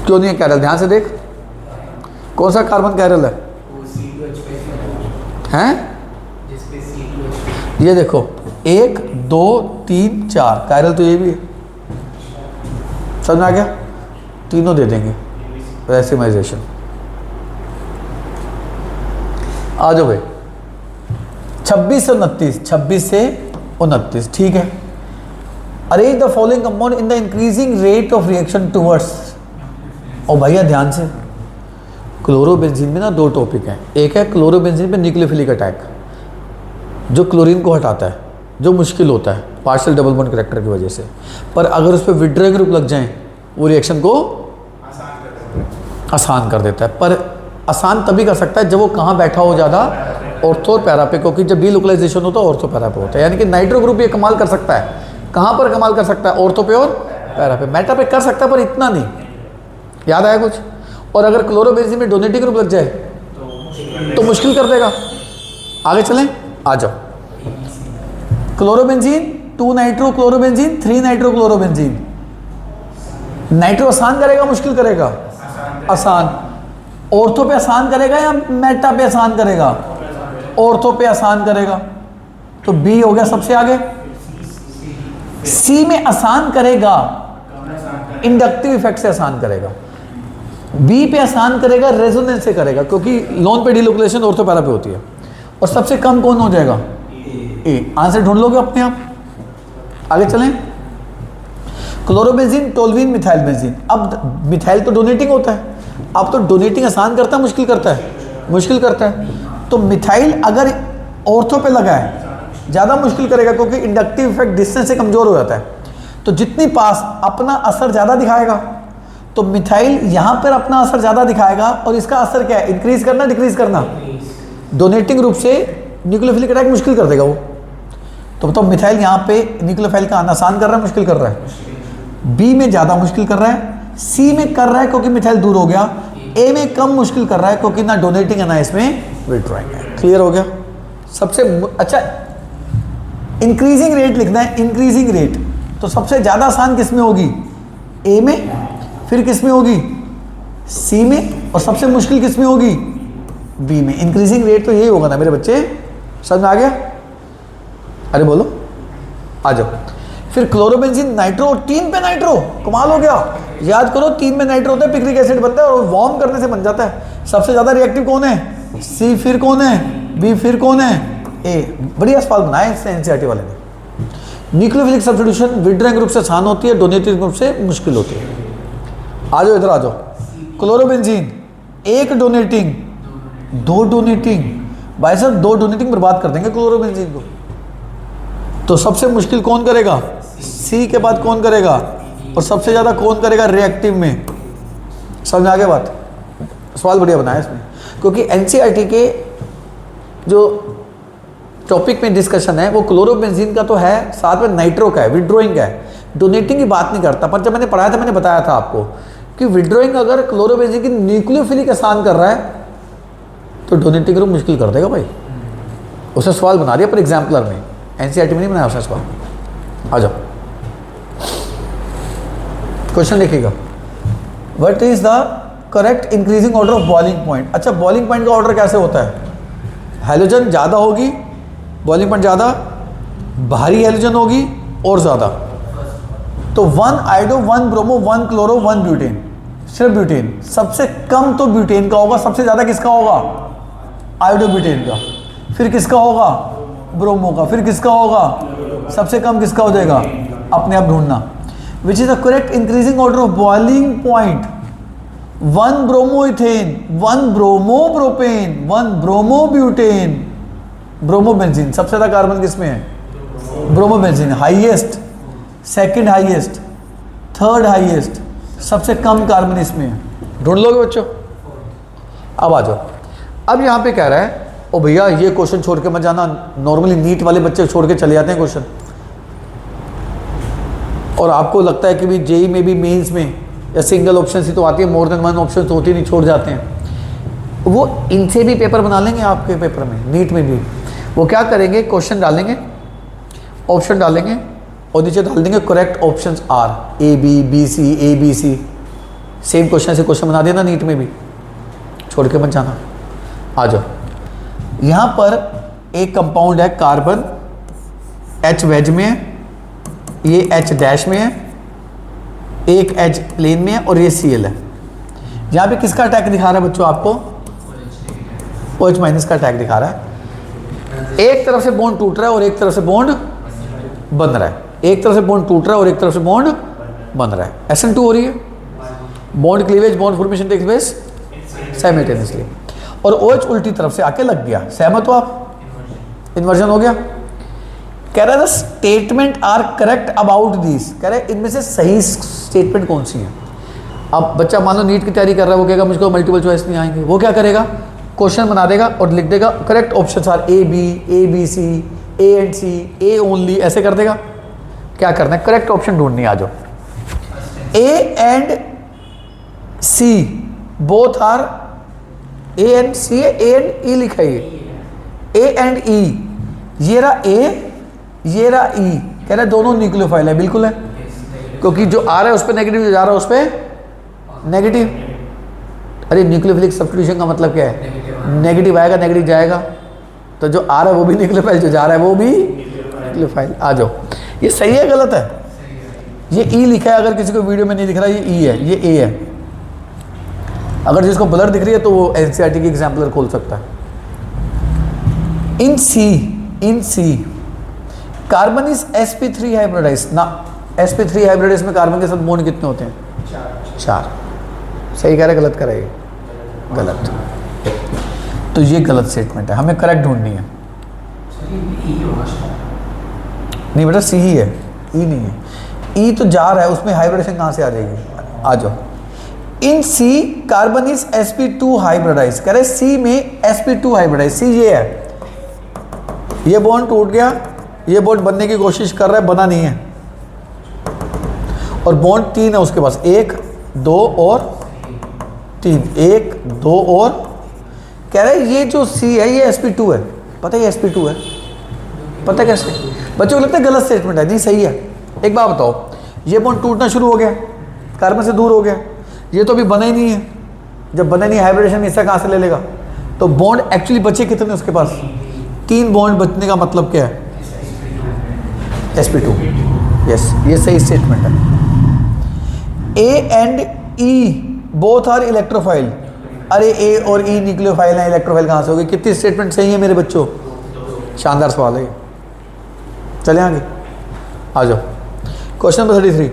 क्यों नहीं है कायरल, ध्यान से देख, कौन सा कार्बन कायरल है, हैं, ये देखो 1 2 3 4 कायरल तो ये भी है, समझ में आ गया, तीनों दे देंगे रेसिमाइजेशन। आ जाओ भाई 26 से 29, 26 से 29, ठीक है। Arrange the following compound in the increasing rate of reaction towards, और भैया ध्यान से, क्लोरोबेंजीन में ना 2 टॉपिक हैं, एक है क्लोरोबेंजीन पे न्यूक्लियोफिलिक अटैक, जो क्लोरीन को हटाता है, जो मुश्किल होता है पार्शियल डबल बॉन्ड करैक्टर की वजह से, पर अगर उस पर विड्रॉइंग ग्रुप लग जाए वो रिएक्शन को आसान कर देता है, पर आसान तभी कर सकता है जब वो कहाँ बैठा हो ज़्यादा, ऑर्थो और पैरा पे, क्योंकि जब डीलोकलाइजेशन होता है ऑर्थो पैरा पे होता है, यानी कि नाइट्रो ग्रुप ये कमाल कर सकता है, कहाँ पर कमाल कर सकता है, ऑर्थो पे और पैरा पे, मेटा पे कर सकता है पर इतना नहीं, याद आया कुछ। और अगर क्लोरोबेंजीन में डोनेटिंग ग्रुप लग जाए तो मुश्किल कर देगा। आगे चलें, आ जाओ, chlorobenzene 2 nitro chlorobenzene 3 nitro chlorobenzene, nitro आसान करेगा मुश्किल करेगा, आसान, ऑर्थो पे आसान करेगा या मेटा पे आसान करेगा, ऑर्थो पे आसान करेगा, तो बी हो गया सबसे आगे। सी में आसान करेगा, इंडक्टिव इफेक्ट से आसान करेगा, बी पे आसान करेगा, रेजोनेंस से करेगा, क्योंकि लोन पे डिलोकलेशन ऑर्थो पैरा पे होती है, और सबसे कम कौन हो जाएगा, ए। आंसर ढूंढ लोगे अपने आप। आगे चलें, क्लोरोबेंजीन टोल्यूइन मिथाइल बेंजीन, अब मिथाइल तो डोनेटिंग होता है, अब तो डोनेटिंग आसान करता है मुश्किल करता है, मुश्किल करता है, तो मिथाइल अगर ऑर्थो पे लगा है ज़्यादा मुश्किल करेगा, क्योंकि इंडक्टिव इफेक्ट डिस्टेंस से कमज़ोर हो जाता है, तो जितनी पास अपना असर ज़्यादा दिखाएगा, तो मिथाइल यहाँ पर अपना असर ज़्यादा दिखाएगा, और इसका असर क्या है, इंक्रीज करना डिक्रीज करना, डोनेटिंग रूप से न्यूक्लियोफिलिक अटैक मुश्किल कर देगा वो, तो बताओ मिथाइल यहाँ पे न्यूक्लियोफाइल का आना आसान कर रहा है मुश्किल कर रहा है, बी में ज़्यादा मुश्किल कर रहा है, सी में कर रहा है क्योंकि मिथाइल दूर हो गया, ए में कम मुश्किल कर रहा है क्योंकि ना डोनेटिंग है ना इसमें विड्रॉइंग है। क्लियर हो गया? सबसे अच्छा इंक्रीजिंग रेट लिखना है, इंक्रीजिंग रेट। तो सबसे ज़्यादा आसान किस में होगी? ए में, फिर किस में होगी? सी में, और सबसे मुश्किल किस में होगी? बी में। इंक्रीजिंग रेट तो यही होगा ना मेरे बच्चे, समझ में आ गया? अरे बोलो, आ जाओ। फिर क्लोरोबेंजीन नाइट्रो, 3 पे नाइट्रो, कमाल हो गया। याद करो 3 में नाइट्रो होता है, पिक्रिक एसिड बनता है और वार्म करने से बन जाता है। सबसे ज़्यादा रिएक्टिव कौन है? सी, फिर कौन है? बी, फिर कौन है? ए। बढ़िया सवाल बनाया इससे एनसीईआरटी वाले ने। न्यूक्लियोफिलिक सब्स्टिट्यूशन विड्रॉइंग ग्रुप से आसान होती है, डोनेटिंग ग्रुप से मुश्किल होती है। आ जाओ इधर आ जाओ। क्लोरोबेंजीन 1 डोनेटिंग, 2 डोनेटिंग, भाई साहब 2 डोनेटिंग बर्बाद कर देंगे क्लोरोबेंजीन को। तो सबसे मुश्किल कौन करेगा? सी के बाद कौन करेगा? और सबसे ज़्यादा कौन करेगा रिएक्टिव में? समझ में आ गया बात? सवाल बढ़िया बनाया इसमें, क्योंकि एनसीईआरटी के जो टॉपिक में डिस्कशन है वो क्लोरोबेंजीन का तो है, साथ में नाइट्रो का है, विड्रॉइंग का है, डोनेटिंग की बात नहीं करता। पर जब मैंने पढ़ाया था मैंने बताया था आपको कि विड्रॉइंग अगर क्लोरोबेंजीन की न्यूक्लियोफिलिक आसान कर रहा है तो डोनेटिंग ग्रुप मुश्किल कर देगा भाई। उसने सवाल बना दिया पर एग्जाम्पलर में, एनसीईआरटी में नहीं बनाया उसने सवाल। आ जाओ, क्वेश्चन लिखिएगा। What is the correct increasing order of boiling point? अच्छा, बॉइलिंग पॉइंट का ऑर्डर कैसे होता है? हाइड्रोजन ज़्यादा होगी, बॉइलिंग पॉइंट ज़्यादा, भारी हाइड्रोजन होगी और ज़्यादा। तो 1 आयोडो, 1 ब्रोमो, 1 क्लोरो, 1 ब्यूटेन, सिर्फ ब्यूटेन। सबसे कम तो ब्यूटेन का होगा, सबसे ज़्यादा किसका होगा? आयोडो ब्यूटेन का। फिर किसका होगा? ब्रोमो का। फिर किसका होगा? सबसे कम किसका हो जाएगा? अपने आप ढूंढना। Which is the correct increasing order of boiling point? 1 bromo ethane, 1 bromo propane, 1 bromo butane, bromo benzene. सबसे ज़्यादा कार्बन किसमें है? Bromo benzene highest, second highest, third highest, सबसे कम कार्बन इसमें है। ढूंढ लोगे बच्चों? अब आ जाओ। अब यहाँ पे कह रहा है, ओ भैया ये क्वेश्चन छोड़ के मत जाना। नॉर्मली नीट वाले बच्चे छोड़ के चले जाते हैं क्वेश्चन, और आपको लगता है कि भी जेई में भी मेंस में या सिंगल ऑप्शन ही तो आती है, मोर देन 1 ऑप्शन तो होती नहीं, छोड़ जाते हैं। वो इनसे भी पेपर बना लेंगे आपके पेपर में, नीट में भी। वो क्या करेंगे, क्वेश्चन डालेंगे, ऑप्शन डालेंगे और नीचे डाल देंगे correct options are, A B, B C, A B C. Same question से क्वेश्चन बना देना नीट में भी, छोड़ के मत जाना। आ जाओ, यहाँ पर एक कंपाउंड है कार्बन, H वेज में है, ये H डैश में है, एक H प्लेन में है और ये Cl है। यहाँ पे किसका अटैक दिखा रहा है बच्चों आपको? OH माइनस का अटैक दिखा रहा है। एक तरफ से बॉन्ड टूट रहा है और एक तरफ से बॉन्ड बन रहा है, एक तरफ से बॉन्ड टूट रहा है और एक तरफ से बॉन्ड बन रहा है। SN2 हो रही है, bond cleavage, bond formation takes place simultaneously, और OH उल्टी तरफ से आके लग गया। सहमत हो आप? इन्वर्जन हो गया। कह रहा है statement are correct about this, कह रहे इनमें से सही स्टेटमेंट कौन सी है। अब बच्चा मान लो नीट की तैयारी कर रहा है, वो कहेगा मुझको मल्टीपल चॉइस नहीं आएंगे, वो क्या करेगा, क्वेश्चन बना देगा और लिख देगा correct options are A B C, A and C, A only, ऐसे कर देगा। क्या करना है, करेक्ट ऑप्शन ढूंढनी। आ जाओ, A and C both are, A and C है, ए एंड ई लिखा है, ए एंड ई, ये रहा ए, ये रहा ई, कह रहा है दोनों न्यूक्लियोफाइल है। बिल्कुल है, क्योंकि जो आ रहा है उस पर नेगेटिव, जो जा रहा है उस पर नेगेटिव। अरे न्यूक्लियोफिलिक सब्स्टिट्यूशन का मतलब क्या है? नेगेटिव आएगा नेगेटिव जाएगा, तो जो आ रहा है वो भी न्यूक्लियोफाइल, जो जा रहा है वो भी न्यूक्लियोफाइल। आ जाओ, ये सही है गलत है? ये ई लिखा है, अगर किसी को वीडियो में नहीं दिख रहा ये ई है, ये ए है। अगर जिसको ब्लर दिख रही है तो वो एनसीईआरटी की एग्जाम्पलर खोल सकता है। इन सी कार्बन इज sp3 हाइब्रिडाइज ना, sp3 हाइब्रिडाइज में कार्बन के साथ बॉन्ड कितने होते हैं? 4। सही कह रहे, गलत कर रहे? गलत। तो ये गलत स्टेटमेंट है, हमें करेक्ट ढूंढनी है। नहीं बेटा, सी ही है, ई नहीं है। ई तो जा रहा है, उसमें हाइब्रिडेशन कहाँ से आ जाएगी? आ जाओ, इन सी कार्बन इज sp2 हाइब्रिडाइज, कह रहे सी में sp2 हाइब्रिडाइज। सी ये है, ये बॉन्ड टूट गया, ये बॉन्ड बनने की कोशिश कर रहा है, बना नहीं है, और बॉन्ड 3 है उसके पास, 1 2 और 3, 1 2 और कह रहे ये जो C है ये sp2 है। पता है ये sp2 है, पता कैसे? बच्चों को लगता है गलत स्टेटमेंट है, नहीं सही है। एक बात बताओ, ये बॉन्ड टूटना शुरू हो गया, कार्बन से दूर हो गया, ये तो अभी बना ही नहीं है। जब बना नहीं हाइब्रिडेशन हिस्सा कहाँ से ले लेगा? तो बॉन्ड एक्चुअली बचे कितने उसके पास? 3 बॉन्ड बचने का मतलब क्या है? sp2। यस, ये सही स्टेटमेंट है। A and E both are electrophile. अरे A और E न्यूक्लियोफाइल हैं, इलेक्ट्रोफाइल कहाँ से हो गए? कितनी स्टेटमेंट सही है मेरे बच्चों? शानदार सवाल है। चले आगे, आ जाओ। Question number 33,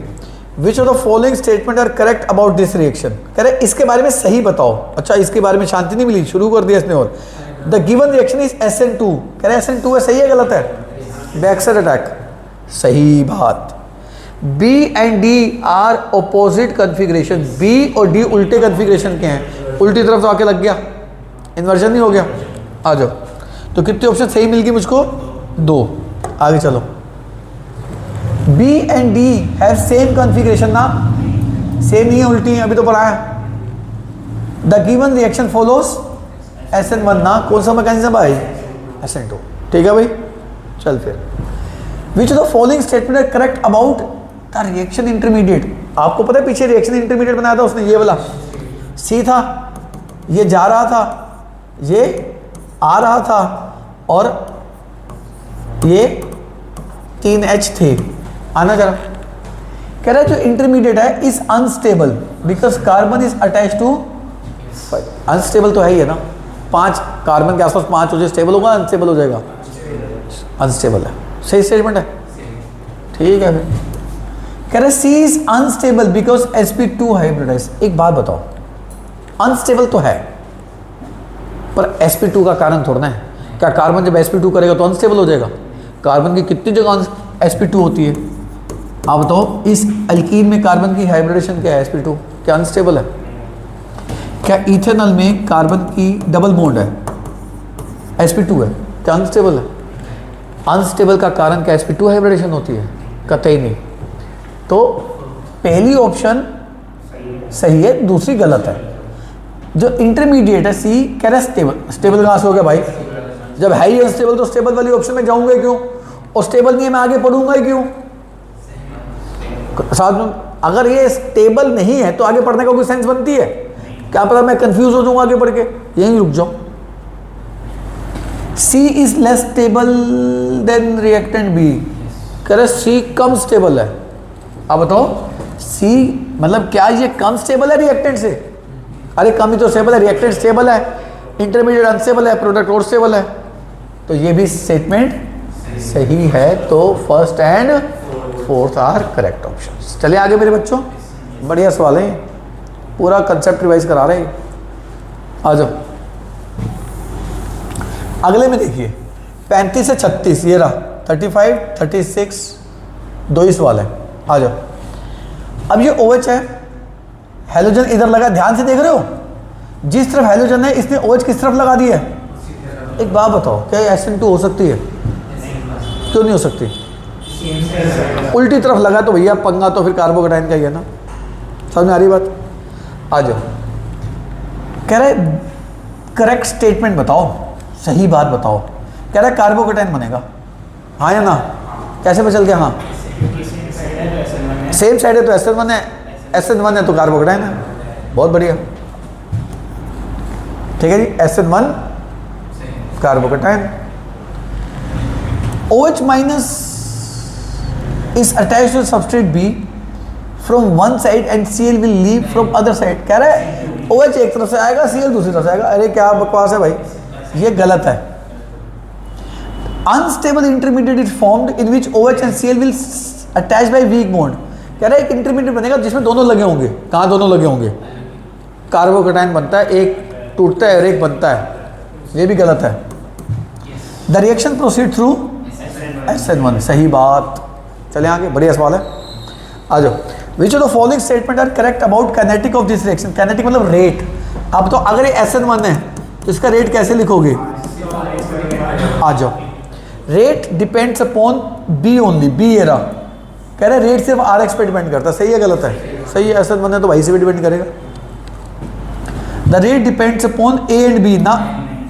which of the following statement are correct about this reaction? कह रहे इसके बारे में सही बताओ। अच्छा, इसके बारे में शांति नहीं मिली, शुरू कर दिया इसने। और the given reaction is SN2। कह रहे SN2 है, सही है गलत है? बैकसाइड अटैक, सही बात। B and D are opposite configuration. B और D उल्टे कन्फिग्रेशन के हैं, उल्टी तरफ तो आके लग गया, इन्वर्जन नहीं हो गया। आ जाओ, तो कितने ऑप्शन सही मिल गई मुझको? 2। आगे चलो। B and D have same configuration ना? सेम नहीं है, उल्टी है, अभी तो पढ़ा है। The given reaction follows SN1 ना? कौन सा मैकेनिज्म भाई? SN2। ठीक है भाई, चल फिर। Which of the following statement are correct about the reaction intermediate? आपको पता है पीछे रिएक्शन इंटरमीडिएट बनाया था उसने, ये वाला C था, ये जा रहा था, ये आ रहा था, और ये 3H थे। आना जरा। कह रहा है जो इंटरमीडिएट है is unstable because carbon is attach to. Unstable तो है ही है ना, 5 कार्बन के आसपास 5 हो जाए, स्टेबल होगा अनस्टेबल हो जाएगा? अनस्टेबल है, सही स्टेटमेंट है। ठीक है फिर। कह रहे C is unstable because sp2 hybridize. एक बात बताओ, अनस्टेबल तो है पर sp2 का कारण थोड़ा है। क्या कार्बन जब sp2 करेगा तो अनस्टेबल हो जाएगा? कार्बन की कितनी जगह sp2 होती है? आप बताओ, इस अल्कीन में कार्बन की हाइब्रिडेशन क्या है? sp2। क्या अनस्टेबल है? क्या इथेनॉल में कार्बन की डबल बॉन्ड है? sp2 है, क्या अनस्टेबल है? अनस्टेबल का कारण क्या sp2 हाइब्रिडेशन होती है? कतई नहीं। तो पहली ऑप्शन सही है, दूसरी गलत है। जो इंटरमीडिएट है C, कह रहा है स्टेबल। स्टेबल कहाँ से हो गया भाई? जब है ही अनस्टेबल तो स्टेबल वाली ऑप्शन में जाऊंगा क्यों? और स्टेबल नहीं है मैं आगे पढ़ूंगा ही क्यों? साथ में अगर ये स्टेबल नहीं है तो आगे पढ़ने का कोई सेंस बनती है? क्या पता मैं कंफ्यूज हो जाऊंगा आगे पढ़ के, यहीं रुक जाओ। C is less stable then reactant B। कह रहे C कम स्टेबल है। अब बताओ C मतलब क्या ये कम स्टेबल है रिएक्टेंट से? अरे कम ही तो स्टेबल है, रिएक्टेंट स्टेबल है, इंटरमीडिएट अनस्टेबल है, प्रोडक्ट और स्टेबल है। तो ये भी स्टेटमेंट सही है। तो first and fourth are correct option. चलिए आगे मेरे बच्चों, बढ़िया सवाल है, पूरा कंसेप्ट रिवाइज करा रहे हैं। आ जाओ अगले में देखिए, 35 से 36 ये रहा, 35 36 दो ही सवाल है। आ जाओ। अब ये OH है, हेलोजन इधर लगा, ध्यान से देख रहे हो? जिस तरफ हेलोजन है इसने OH किस तरफ लगा दिया है? एक बात बताओ, क्या ये SN2 हो सकती है? क्यों नहीं हो सकती? उल्टी तरफ लगा तो भैया पंगा तो फिर कार्बोकेटाइन का ही है ना। समझ में आ रही बात? आ जाओ। कह रहे करेक्ट स्टेटमेंट बताओ, सही बात बताओ। कह रहा है कार्बोकेटाइन बनेगा, हाँ या ना? कैसे पता चल गया? हाँ, सेम साइड है तो SN1 है, SN1 है तो कार्बोकेटाइन है। बहुत बढ़िया, ठीक है जी। SN1 carbocation. OH minus is attached to substrate B from one side and Cl will leave from other side। कह रहा है OH एक तरफ से आएगा, Cl दूसरी तरफ से आएगा। अरे क्या बकवास है भाई, ये गलत है। Unstable intermediate is formed in which OH and Cl will attach by weak bond। कह रहा है एक इंटरमीडिएट बनेगा जिसमें दोनों लगे होंगे। कहाँ दोनों लगे होंगे? कार्बोकेटाइन बनता है, एक टूटता है और एक बनता है। ये भी गलत है। The reaction proceed through SN1, सही बात। चले आगे, बढ़िया सवाल है। आ जाओ। Which of the following statement are correct about kinetic of this reaction? Kinetic मतलब रेट। अब तो अगर ये SN1 है तो इसका रेट कैसे लिखोगे? आ जाओ। Rate depends upon B only. B ये रहा, कह रहे रेट सिर्फ RX पे डिपेंड करता है। सही है गलत है? सही है, एसिड बने तो वाई से भी डिपेंड करेगा। The rate depends upon A and B ना,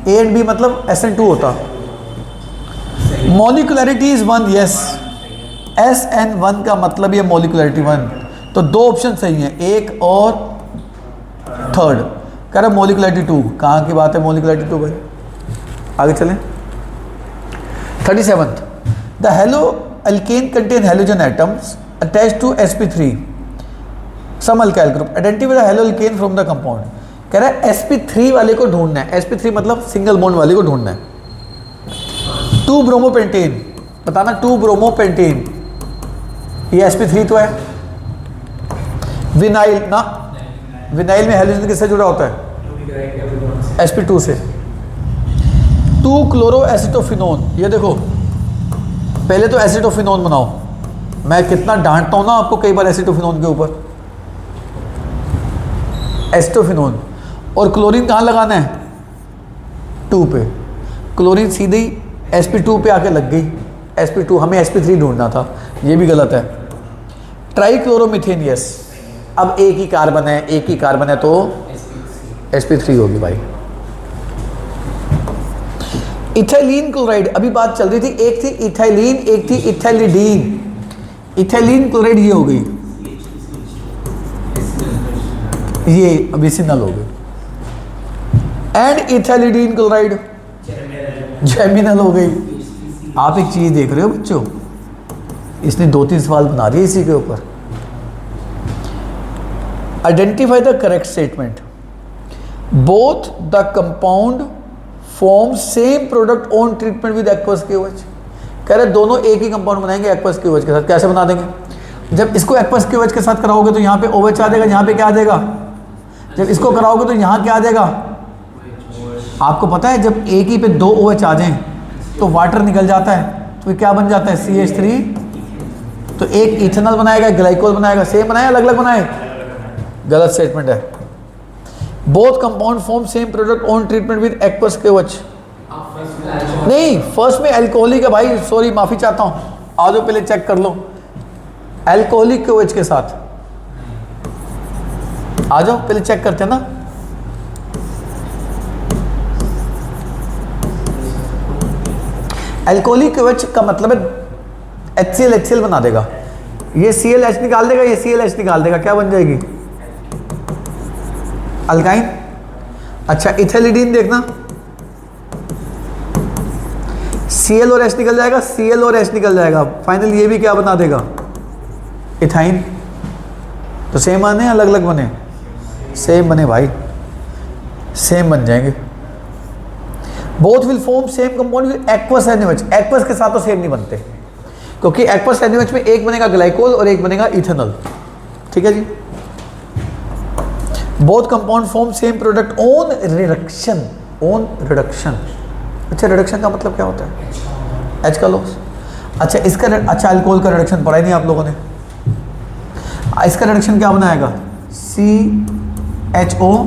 ए एंड बी मतलब SN2 होता। मॉलिकुलरिटी इज 1, यस, SN1 का मतलब ये मॉलिकुलरिटी 1, तो 2 ऑप्शन सही हैं, एक और थर्ड। कह रहा मॉलिकुलरिटी 2, कहाँ की बात है मॉलिकुलरिटी 2 भाई। आगे चलें। 37th, the haloalkane contain halogen atoms attached to sp3 some alkyl group, identify the haloalkane from the compound. कह रहा है sp3 वाले को ढूंढना है, sp3 मतलब सिंगल बॉन्ड वाले को ढूंढना है। 2 ब्रोमोपेंटेन, बताना 2 ब्रोमोपेंटेन, ये sp3 तो है। विनाइल ना, विनाइल में हेलोजन किससे जुड़ा होता है, sp2 से। 2 क्लोरोएसिटोफिनोन, ये देखो पहले तो एसिटोफिनोन बनाओ, मैं कितना डांटता हूं ना आपको कई बार एसिटोफिनोन के ऊपर, एसिटोफिनोन। और क्लोरीन कहाँ लगाना है, 2 पे, क्लोरीन सीधे ही sp2 पे आके लग गई, sp2, हमें sp3 ढूंढना था, ये भी गलत है। ट्राइक्लोरोमीथेन, यस, अब एक ही कार्बन है, एक ही कार्बन है तो sp3 होगी भाई। इथाइलिन क्लोराइड, अभी बात चल रही थी, एक थी इथाइलिन, एक थी इथाइलिडीन। इथाइलिन क्लोराइड ये हो गई, ये विसिनल हो गई। एंड इथाइलिडीन क्लोराइड जेमिनल हो गई। आप एक चीज देख रहे हो बच्चों, इसने 2-3 सवाल बना दिए इसी के ऊपर। Identify the correct statement, both the compound form same product on treatment with aqueous KOH. कह रहे दोनों एक ही कंपाउंड बनाएंगे एक्वस क्यूएच के साथ। कैसे बना देंगे, जब इसको एक्वस क्यूएच के साथ कराओगे तो यहाँ पे OH आ जाएगा, यहाँ पे क्या आ जाएगा, जब इसको कराओगे तो यहाँ क्या आ जाएगा। आपको पता है जब एक ही पे 2 OH आ जाएं तो वाटर निकल जाता है, तो क्या बन जाता है CH3। तो एक इथेनॉल बनाएगा, ग्लाइकोल बनाएगा, सेम बनाए अलग अलग बनाए, गलत स्टेटमेंट है। Both compound form same product on treatment with aqueous KOH, नहीं फर्स्ट में अल्कोहलिक है भाई, सॉरी माफी चाहता हूं, आ जाओ पहले चेक कर लो, अल्कोहलिक क्यूएच के साथ आ जाओ, पहले चेक करते हैं ना। अल्कोहलिक क्यूएच का मतलब है HCl बना देगा, ये ClH निकाल देगा, ये ClH निकाल देगा, क्या बन जाएगी, अल्काइन। अच्छा इथाइलिडीन देखना, Cl और H निकल जाएगा, Cl और H निकल जाएगा, फाइनल ये भी क्या बना देगा, इथाइन। तो सेम बने अलग अलग बने, सेम बने भाई, सेम बन जाएंगे। Both will form same compound with aqueous NaOH, aqueous के साथ तो सेम नहीं बनते, क्योंकि एक्वस NaOH में एक बनेगा ग्लाइकोल और एक बनेगा इथेनॉल, ठीक है जी। Both compound form same product on reduction, on reduction. अच्छा रिडक्शन का मतलब क्या होता है, H का लॉस। अच्छा इसका अच्छा अल्कोहल का रिडक्शन पढ़ा ही नहीं आप लोगों ने, इसका रिडक्शन क्या बनाएगा, CHO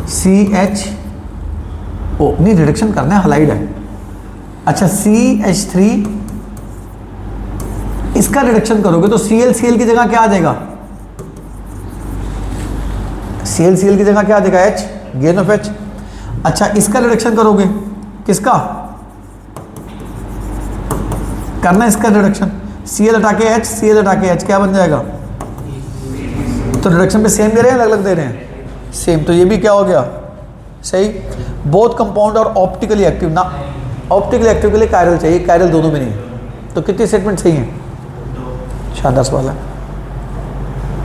CHO, नहीं रिडक्शन करना है, हलाइड है। अच्छा CH3, इसका रिडक्शन करोगे तो Cl की जगह क्या आ जाएगा, Cl की जगह क्या आ जाएगा, H, गेन ऑफ H। अच्छा इसका रिडक्शन करोगे, किसका करना है, इसका रिडक्शन, Cl हटा के H, Cl हटा के H, क्या बन जाएगा। तो रिडक्शन पे सेम दे रहे हैं अलग अलग दे रहे हैं, सेम, तो ये भी क्या हो गया, सही। बोथ कंपाउंड और ऑप्टिकली एक्टिव ना, ऑप्टिकली एक्टिव के लिए कायरल चाहिए, कायरल दोनों में नहीं, तो कितनी स्टेटमेंट सही है, शानदार सवाल है,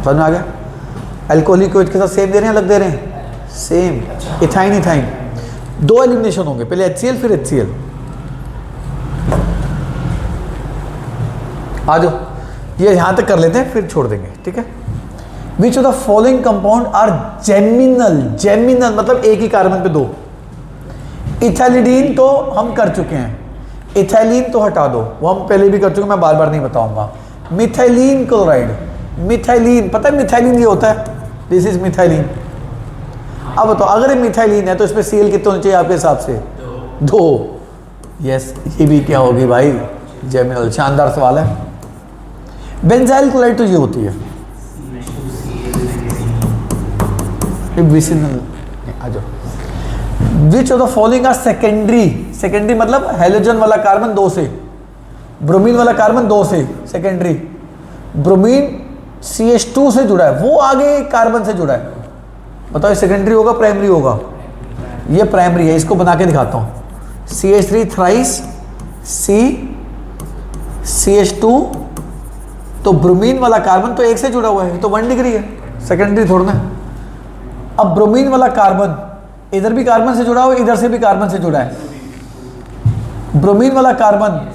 समझ में आ गया। अल्कोहलिक क्यूएच के साथ सेम दे रहे हैं अलग दे रहे हैं, सेम। इथाइन इथाइन, 2 एलिमिनेशन होंगे, पहले HCl फिर HCl। आ जाओ ये यहाँ तक कर लेते हैं फिर छोड़ देंगे, ठीक है। Which of the following compound are geminal, geminal मतलब एक ही कार्बन पे 2। इथाइलिडीन तो हम कर चुके हैं, इथाइलिन तो हटा दो, वो हम पहले भी कर चुके हैं, मैं बार बार नहीं बताऊंगा। मिथाइलिन क्लोराइड, मिथाइलिन, पता है मिथाइलिन ये होता है, दिस इज मिथाइलिन। अब बताओ अगर ये मिथाइलिन है तो इसमें Cl कितने होने चाहिए आपके हिसाब से, 2। यस ये भी क्या होगी भाई, जेमिनल। शानदार सवाल है। बेंजाइल क्लोराइड तो ये होती है, विसिनल आ जाओ। Which of the following are secondary, secondary मतलब हेलोजन वाला कार्बन 2 से, ब्रोमीन वाला कार्बन 2 से सेकेंडरी, ब्रोमीन CH2 से जुड़ा है, वो आगे कार्बन से जुड़ा है। बताओ ये सेकेंडरी होगा प्राइमरी होगा? ये प्राइमरी है, इसको बना के दिखाता हूँ। CH3 थ्राइस CH2, तो ब्रोमीन वाला कार्बन तो 1 से जुड़ा हुआ है, तो 1 डिग्री है, सेकेंडरी थोड़ा ना। अब ब्रोमीन वाला कार्बन इधर भी कार्बन से जुड़ा हुआ है, इधर से भी कार्बन से जुड़ा है। ब्रोमीन वाला कार्बन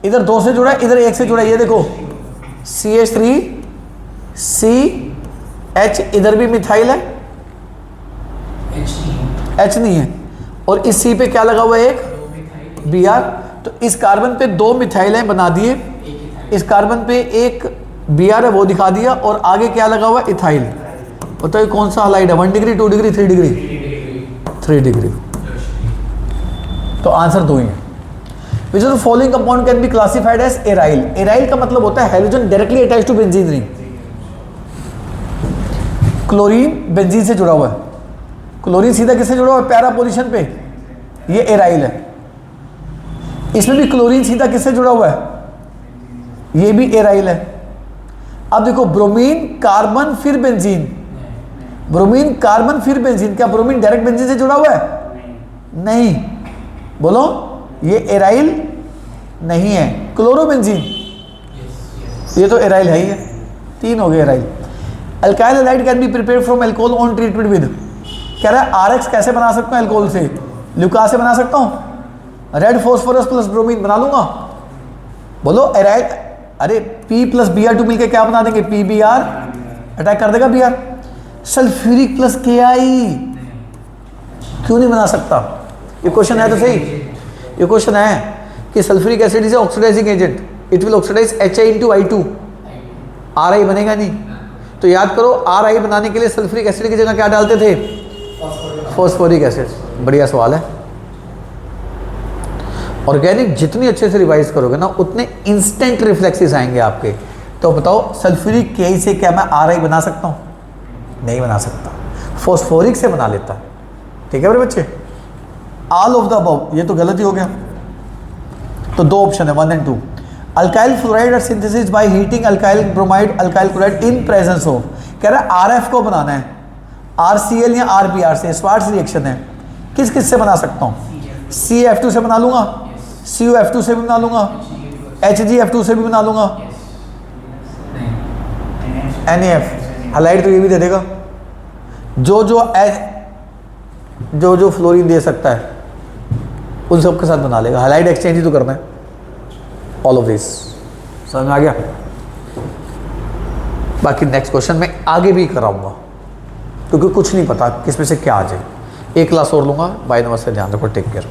इधर 2 से जुड़ा है, इधर 1 से जुड़ा है। ये देखो CH3 CH, इधर भी मिथाइल है, H नहीं है, और इस C पे क्या लगा हुआ है? एक Br। तो इस कार्बन पे 2 मिथाइलें बना दिए, इस कार्बन पे एक Br है वो दिखा दिया, और आगे क्या लगा हुआ है? इथाइल। बताइए कौन सा हलाइड है? 1 डिग्री, 2 डिग्री, 3 डिग्री? 3 डिग्री। तो आंसर 2 ही है। Which of the following compound can be classified as aryl? Aryl का मतलब होता है halogen directly attach to benzene ring. Chlorine benzene से जुड़ा हुआ है, क्लोरीन सीधा किससे जुड़ा हुआ है? पैरा पोजीशन पे, ये एराइल है। इसमें भी क्लोरीन सीधा किससे जुड़ा हुआ है? ये भी एराइल है। अब देखो ब्रोमीन कार्बन फिर बेंजीन, ब्रोमीन कार्बन फिर बेंजीन, क्या ब्रोमीन डायरेक्ट बेंजीन से जुड़ा हुआ है? नहीं। बोलो, ये एराइल नहीं है। क्लोरोबेंजीन, ये तो एराइल है ही है। 3 हो गए aryl. Alkyl halide can be prepared from alcohol on treatment with, कह रहा है RX कैसे बना सकता हूँ अल्कोहल से? ल्यूका से बना सकता हूँ, रेड फॉस्फोरस प्लस ब्रोमीन बना लूंगा। बोलो एराइल, अरे P प्लस Br2 मिलकर क्या बना देंगे? PBr, अटैक कर देगा Br। सल्फ्यूरिक प्लस KI क्यों नहीं बना सकता? ये क्वेश्चन है तो सही, ये क्वेश्चन है कि sulphuric acid is oxidising agent, it will oxidise HI/I2, RI बनेगा नहीं। तो याद करो RI बनाने के लिए सल्फ्यूरिक एसिड की जगह क्या डालते थे? Phosphoric acid. बढ़िया सवाल है। ऑर्गेनिक जितनी अच्छे से रिवाइज करोगे ना उतने इंस्टेंट रिफ्लेक्सेस आएंगे आपके। तो बताओ सल्फ्यूरिक KI से क्या मैं RI बना सकता हूँ? नहीं बना सकता, फॉस्फोरिक से बना लेता। ठीक है मेरे बच्चे, ऑल ऑफ द अबव, ये तो गलत ही हो गया। तो 2 ऑप्शन है 1 और 2। Alkyl fluoride are synthesis by heating alkyl bromide alkyl chloride in presence of, कह रहा है RF को बनाना है, RCl या RBr से, स्वार्ट्ज रिएक्शन है। किस किस से बना सकता हूँ? CF2 से बना लूंगा, CuF2 से भी बना लूंगा, HgF2 से भी बना लूंगा, NAF हलाइड तो ये भी दे देगा। जो फ्लोरीन दे सकता है उन सब के साथ बना लेगा। हलाइड एक्सचेंज ही तो करना है। ऑल ऑफ दिस समझ में आ गया? बाकी नेक्स्ट क्वेश्चन मैं आगे भी कराऊंगा क्योंकि कुछ नहीं पता किस में से क्या आ जाए। 1 क्लास और लूंगा। बाय नमस्ते, ध्यान रखो, टेक केयर।